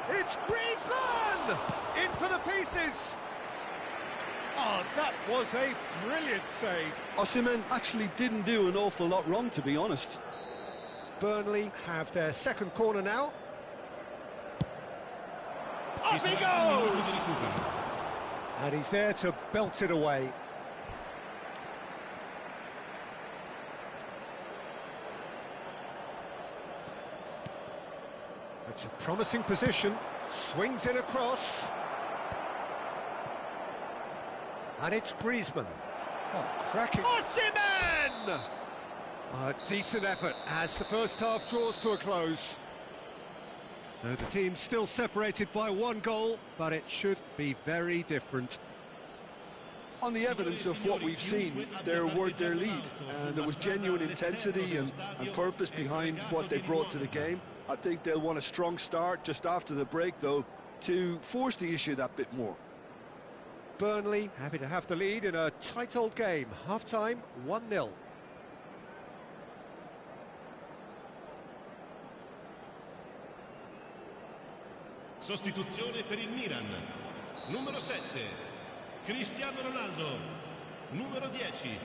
[SPEAKER 5] It's Griezmann! In for the pieces! Oh, that was a brilliant save.
[SPEAKER 1] Osimhen actually didn't do an awful lot wrong, to be honest.
[SPEAKER 5] Burnley have their second corner now. Up he goes! And he's there to belt it away. It's a promising position. Swings it across. And it's Griezmann. Oh, cracking. Osimhen! A decent effort as the first half draws to a close. So the team's still separated by 1 goal, but it should be very different.
[SPEAKER 1] On the evidence of what we've seen, they're worth their lead. There was genuine intensity and purpose behind what they brought to the game. I think they'll want a strong start just after the break, though, to force the issue that bit more.
[SPEAKER 5] Burnley happy to have the lead in a tight old game. Half-time, 1-0.
[SPEAKER 4] Sostituzione per il Milan. Numero 7, Cristiano Ronaldo. Numero 10.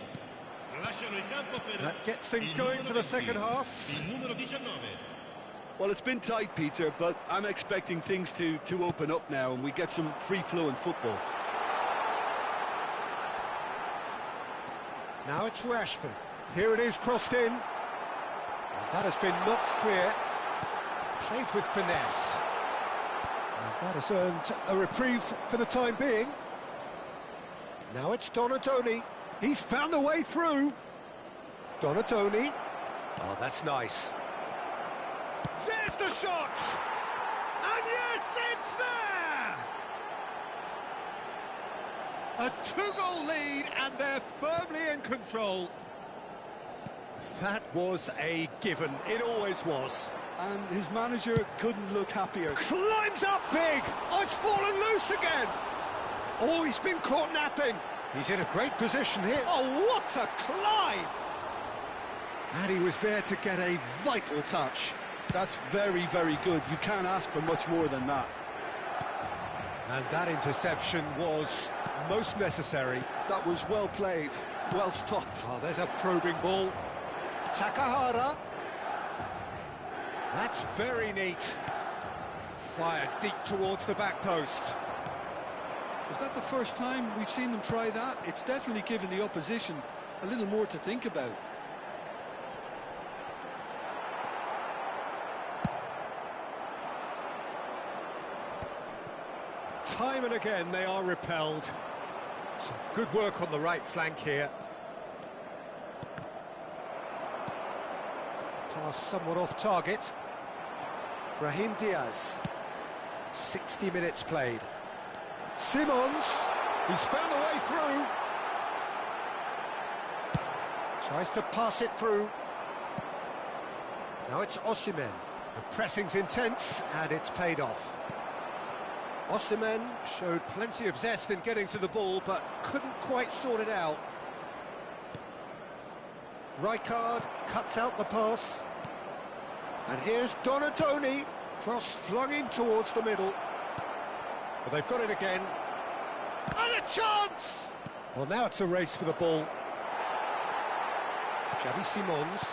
[SPEAKER 4] Lasciano il campo per
[SPEAKER 5] That gets things going for the second half.
[SPEAKER 4] Il numero 19.
[SPEAKER 1] Well, it's been tight, Peter, but I'm expecting things to open up now and we get some free-flowing football.
[SPEAKER 5] Now it's Rashford. Here it is, crossed in. And that has been knocked clear. Played with finesse. And that has earned a reprieve for the time being. Now it's Donatoni. He's found a way through. Donatoni. Oh, that's nice. There's the shot! And yes, it's there! A 2-goal lead, and they're firmly in control. That was a given. It always was.
[SPEAKER 1] And his manager couldn't look happier.
[SPEAKER 5] Climbs up big! Oh, it's fallen loose again! Oh, he's been caught napping. He's in a great position here. Oh, what a climb! And he was there to get a vital touch.
[SPEAKER 1] That's very, very good. You can't ask for much more than that.
[SPEAKER 5] And that interception was most necessary.
[SPEAKER 1] That was well played, well stopped.
[SPEAKER 5] Oh, there's a probing ball. Takahara. That's very neat. Fired deep towards the back post.
[SPEAKER 1] Is that the first time we've seen them try that? It's definitely given the opposition a little more to think about.
[SPEAKER 5] Time and again they are repelled. Some good work on the right flank here. Pass somewhat off target. Brahim Diaz. 60 minutes played. Simons. He's found a way through. Tries to pass it through. Now it's Osimhen. The pressing's intense and it's paid off. Osimhen showed plenty of zest in getting to the ball, but couldn't quite sort it out. Rijkaard cuts out the pass. And here's Donatoni. Cross flung in towards the middle. Well, they've got it again. And a chance! Well, now it's a race for the ball. Xavi Simons.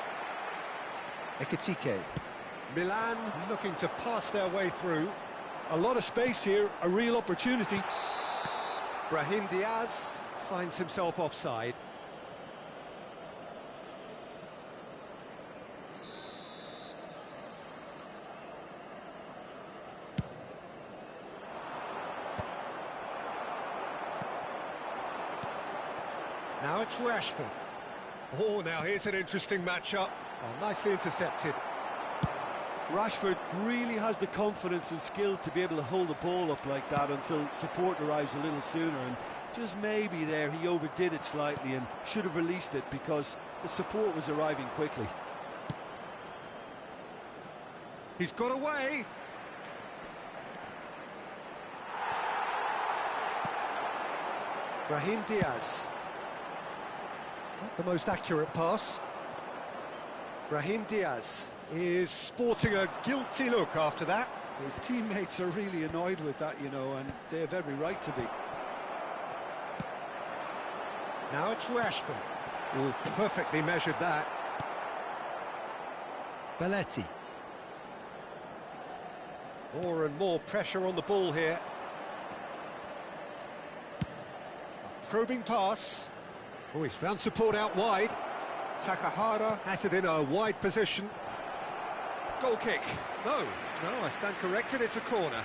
[SPEAKER 5] Ekitike. Milan looking to pass their way through.
[SPEAKER 1] A lot of space here, a real opportunity.
[SPEAKER 5] Brahim Diaz finds himself offside. Now it's Rashford. Oh, now here's an interesting matchup. Oh, nicely intercepted.
[SPEAKER 1] Rashford really has the confidence and skill to be able to hold the ball up like that until support arrives a little sooner, and just maybe there he overdid it slightly and should have released it because the support was arriving quickly.
[SPEAKER 5] He's got away. Brahim Diaz. Not the most accurate pass. Brahim Diaz is sporting a guilty look after that.
[SPEAKER 1] His teammates are really annoyed with that, you know, and they have every right to be.
[SPEAKER 5] Now it's Rashford. Oh, perfectly measured that. Belletti. More and more pressure on the ball here. Probing pass. Oh, he's found support out wide. Takahara has it in a wide position. Goal kick. No, I stand corrected, it's a corner.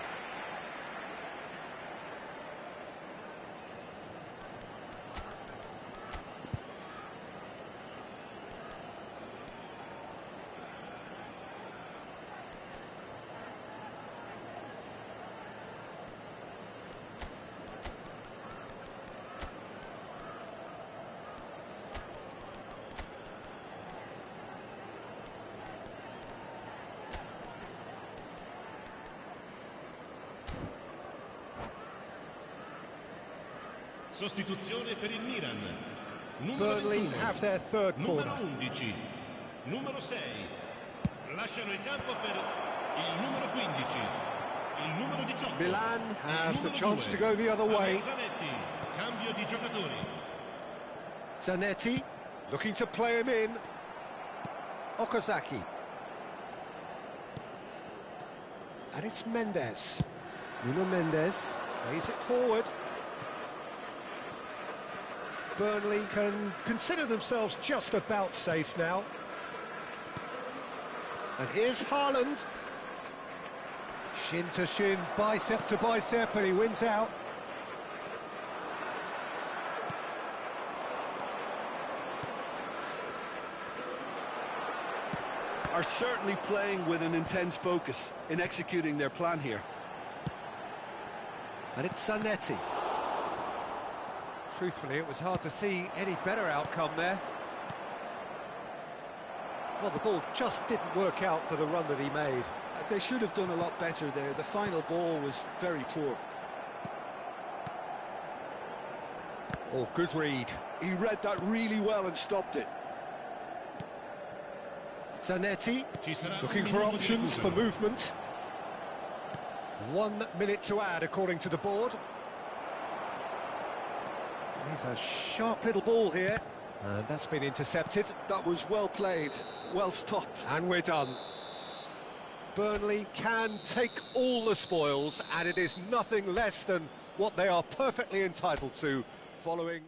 [SPEAKER 4] Sostituzione per il Milan.
[SPEAKER 5] Burnley
[SPEAKER 4] 21,
[SPEAKER 5] have their third
[SPEAKER 4] numero
[SPEAKER 5] corner.
[SPEAKER 4] 11, numero 6. Lasciano il campo per il numero 15, il numero 18.
[SPEAKER 5] Milan have the
[SPEAKER 4] numero
[SPEAKER 5] chance
[SPEAKER 4] 2.
[SPEAKER 5] to go the other way.
[SPEAKER 4] Zanetti, cambio di giocatori.
[SPEAKER 5] Zanetti looking to play him in. Okazaki. And it's Mendes. Nuno Mendes plays it forward. Burnley can consider themselves just about safe now. And here's Haaland. Shin to shin, bicep to bicep, and he wins out.
[SPEAKER 1] Are certainly playing with an intense focus in executing their plan here.
[SPEAKER 5] And it's Zanetti. Truthfully, it was hard to see any better outcome there. Well, the ball just didn't work out for the run that he made.
[SPEAKER 1] They should have done a lot better there. The final ball was very poor.
[SPEAKER 5] Oh, good read.
[SPEAKER 1] He read that really well and stopped it.
[SPEAKER 5] Zanetti
[SPEAKER 4] Ci sarà
[SPEAKER 5] looking
[SPEAKER 4] un
[SPEAKER 5] for
[SPEAKER 4] minuto di
[SPEAKER 5] options for
[SPEAKER 4] recupero.
[SPEAKER 5] movement. 1 minute to add according to the board. He's a sharp little ball here, and that's been intercepted.
[SPEAKER 1] That was well played, well stopped.
[SPEAKER 5] And we're done. Burnley can take all the spoils, and it is nothing less than what they are perfectly entitled to following...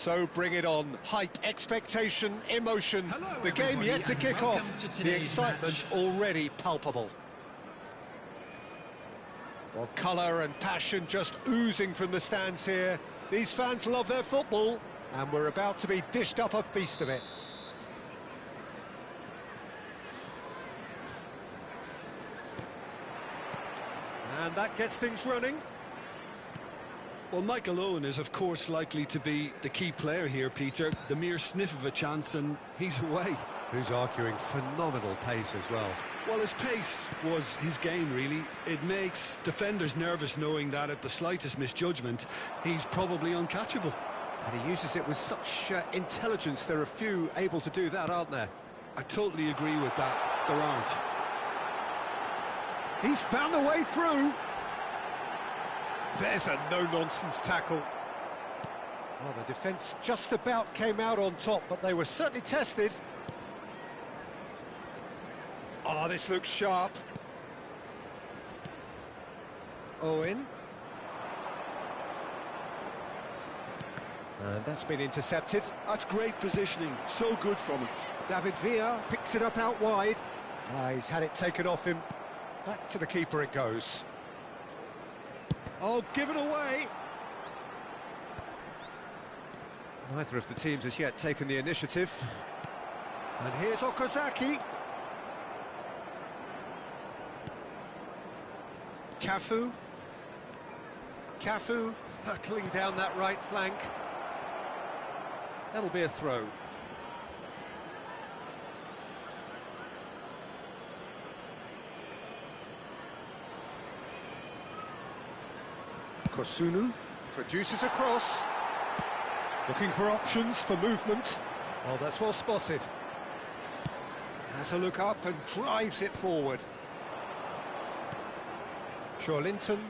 [SPEAKER 5] So bring it on. Hype, expectation, emotion.
[SPEAKER 3] Hello,
[SPEAKER 5] the game
[SPEAKER 3] everybody,
[SPEAKER 5] yet to
[SPEAKER 3] and
[SPEAKER 5] kick
[SPEAKER 3] welcome
[SPEAKER 5] off.
[SPEAKER 3] to
[SPEAKER 5] The
[SPEAKER 3] today's
[SPEAKER 5] excitement
[SPEAKER 3] match.
[SPEAKER 5] already palpable. Well, colour and passion just oozing from the stands here. These fans love their football, and we're about to be dished up a feast of it. And that gets things running.
[SPEAKER 1] Well, Michael Owen is, of course, likely to be the key player here, Peter. The mere sniff of a chance and he's away.
[SPEAKER 5] Who's arguing phenomenal pace as well.
[SPEAKER 1] Well, his pace was his game, really. It makes defenders nervous knowing that at the slightest misjudgment, he's probably uncatchable.
[SPEAKER 5] And he uses it with such intelligence. There are few able to do that, aren't there?
[SPEAKER 1] I totally agree with that. There aren't.
[SPEAKER 5] He's found a way through. There's a no-nonsense tackle. Well, the defence just about came out on top, but they were certainly tested. Oh, this looks sharp. Owen. And that's been intercepted.
[SPEAKER 1] That's great positioning. So good from him.
[SPEAKER 5] David Villa picks it up out wide. He's had it taken off him. Back to the keeper it goes. Oh, given away. Neither of the teams has yet taken the initiative. And here's Okazaki. Cafu. Cafu hurtling down that right flank. That'll be a throw. Kosunu produces a cross. Looking for options for movement. Oh, that's well spotted. Has a look up and drives it forward. Linton.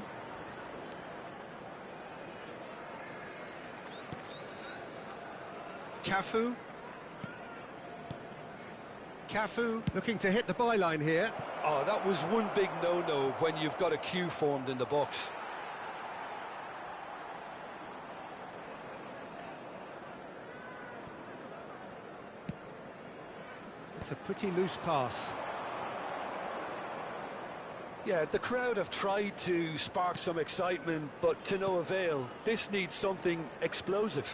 [SPEAKER 5] Cafu. Cafu looking to hit the byline here.
[SPEAKER 1] Oh, that was one big no-no when you've got a queue formed in the box.
[SPEAKER 5] It's a pretty loose pass.
[SPEAKER 1] Yeah, the crowd have tried to spark some excitement, but to no avail. This needs something explosive.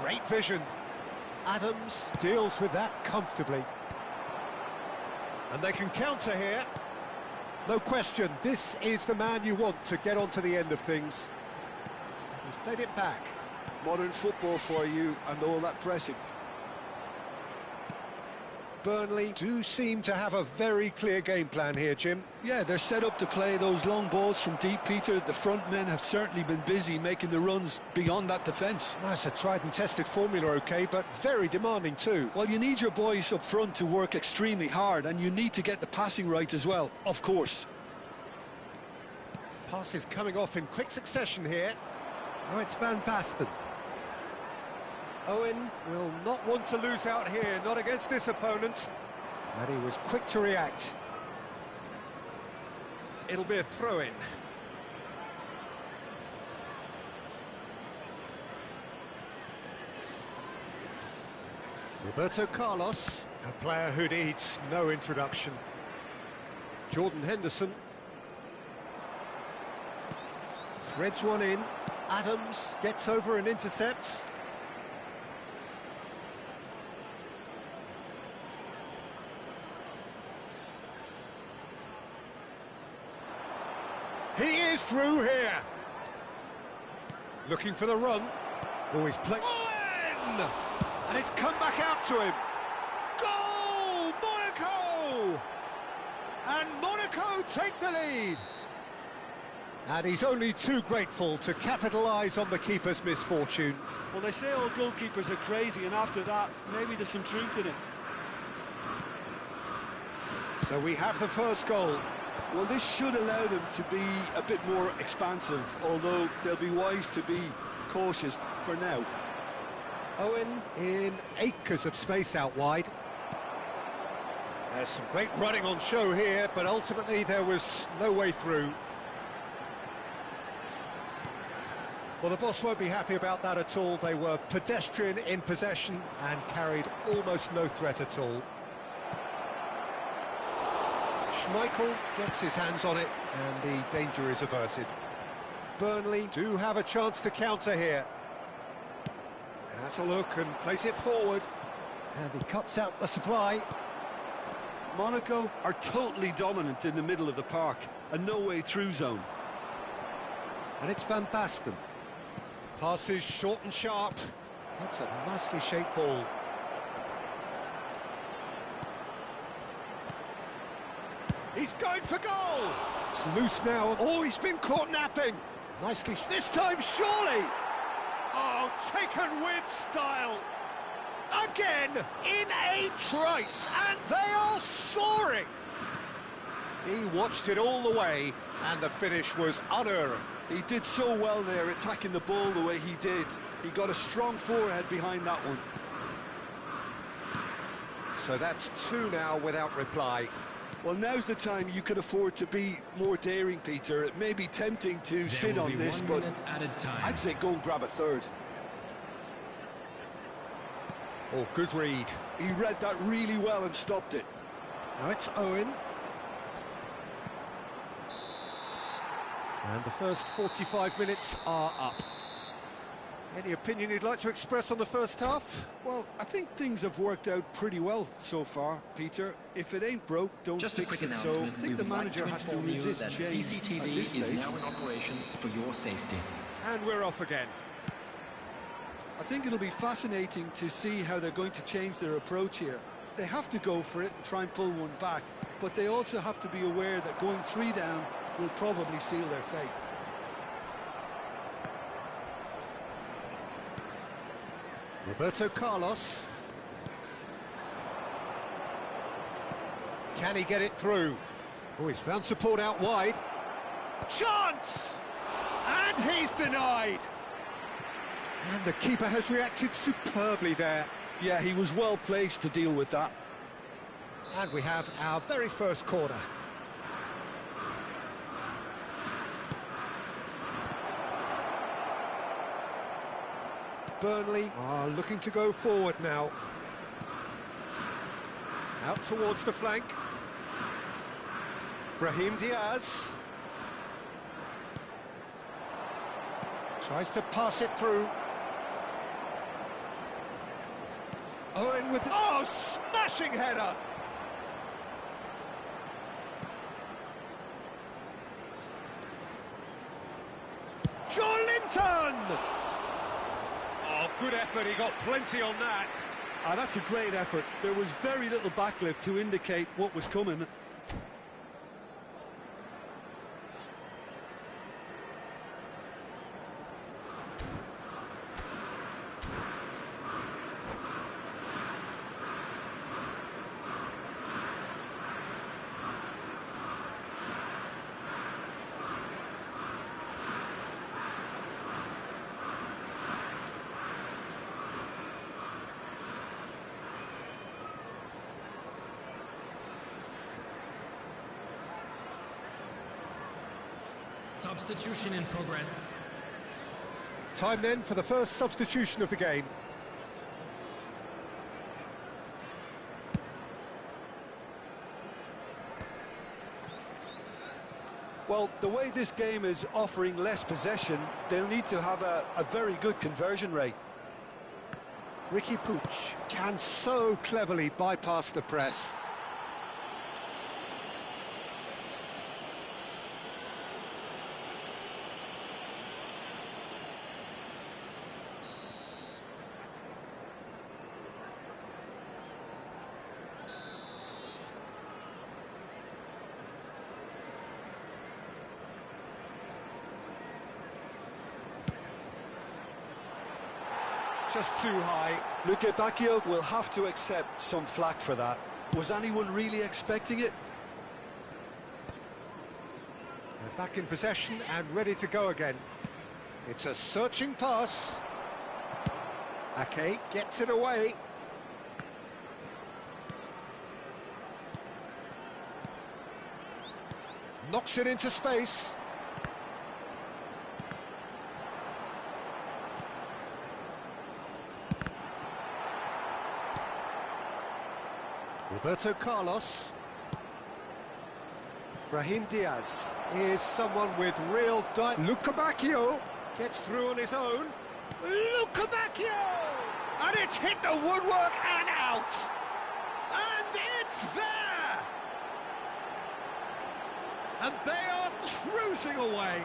[SPEAKER 5] Great vision. Adams deals with that comfortably. And they can counter here. No question, this is the man you want to get onto the end of things. He's played it back.
[SPEAKER 1] Modern football for you and all that pressing.
[SPEAKER 5] Burnley do seem to have a very clear game plan here, Jim.
[SPEAKER 1] Yeah, they're set up to play those long balls from deep, Peter. The front men have certainly been busy making the runs beyond that defence.
[SPEAKER 5] That's a tried and tested formula, OK, but very demanding too.
[SPEAKER 1] Well, you need your boys up front to work extremely hard, and you need to get the passing right as well, of course.
[SPEAKER 5] Passes coming off in quick succession here. Oh, it's Van Basten. Owen will not want to lose out here, not against this opponent. And he was quick to react. It'll be a throw-in. Roberto Carlos, a player who needs no introduction. Jordan Henderson. Threads one in. Adams gets over and intercepts. He is through here. Looking for the run. Oh, he's playing. Owen! And it's come back out to him. Goal! Monaco! And Monaco take the lead. And he's only too grateful to capitalise on the keeper's misfortune.
[SPEAKER 1] Well, they say all goalkeepers are crazy, and after that, maybe there's some truth in it.
[SPEAKER 5] So we have the first goal.
[SPEAKER 1] Well, this should allow them to be a bit more expansive, although they'll be wise to be cautious for now.
[SPEAKER 5] Owen in acres of space out wide. There's some great running on show here, but ultimately there was no way through. Well, the boss won't be happy about that at all. They were pedestrian in possession and carried almost no threat at all. Schmeichel gets his hands on it and the danger is averted. Burnley do have a chance to counter here. Has a look and plays it forward. And he cuts out the supply.
[SPEAKER 1] Monaco are totally dominant in the middle of the park, a no-way-through zone.
[SPEAKER 5] And it's Van Basten. Passes short and sharp. That's a nicely shaped ball. He's going for goal! It's loose now. Oh, he's been caught napping. Nicely. This time, surely! Oh, taken with style. Again, in a trice, and they are soaring. He watched it all the way, and the finish was unerring.
[SPEAKER 1] He did so well there, attacking the ball the way he did. He got a strong forehead behind that one.
[SPEAKER 5] So that's two now without reply.
[SPEAKER 1] Well, now's the time you can afford to be more daring, Peter. It may be tempting to sit on this, but I'd say go and grab a third.
[SPEAKER 5] Oh, good read.
[SPEAKER 1] He read that really well and stopped it.
[SPEAKER 5] Now it's Owen. And the first 45 minutes are up. Any opinion you'd like to express on the first half?
[SPEAKER 1] Well, I think things have worked out pretty well so far, Peter. If it ain't broke, don't fix it. So I think the manager has to resist change at this stage.
[SPEAKER 6] CCTV is now in operation for your safety.
[SPEAKER 5] And we're off again.
[SPEAKER 1] I think it'll be fascinating to see how they're going to change their approach here. They have to go for it and try and pull one back, but they also have to be aware that going 3 down will probably seal their fate.
[SPEAKER 5] Roberto Carlos. Can he get it through? Oh, he's found support out wide. Chance! And he's denied! And the keeper has reacted superbly there.
[SPEAKER 1] Yeah, he was well placed to deal with that.
[SPEAKER 5] And we have our very first corner. Burnley are looking to go forward now. Out towards the flank. Brahim Diaz. Tries to pass it through. Owen with... Oh, smashing header! Joelinton! Oh, good effort, he got plenty on that.
[SPEAKER 1] Ah, that's a great effort. There was very little backlift to indicate what was coming.
[SPEAKER 3] Substitution in progress.
[SPEAKER 5] Time then for the first substitution of the game.
[SPEAKER 1] Well, the way this game is offering less possession, they'll need to have a very good conversion rate.
[SPEAKER 5] Ricky Puig can so cleverly bypass the press. Just too high.
[SPEAKER 1] Luke Bacchio will have to accept some flack for that. Was anyone really expecting it?
[SPEAKER 5] They're back in possession and ready to go again. It's a searching pass. Ake gets it away. Knocks it into space. Roberto Carlos. Brahim Diaz. Here's someone with real Luca Bacchio gets through on his own. Luca Bacchio! And it's hit the woodwork and out! And it's there! And they are cruising away.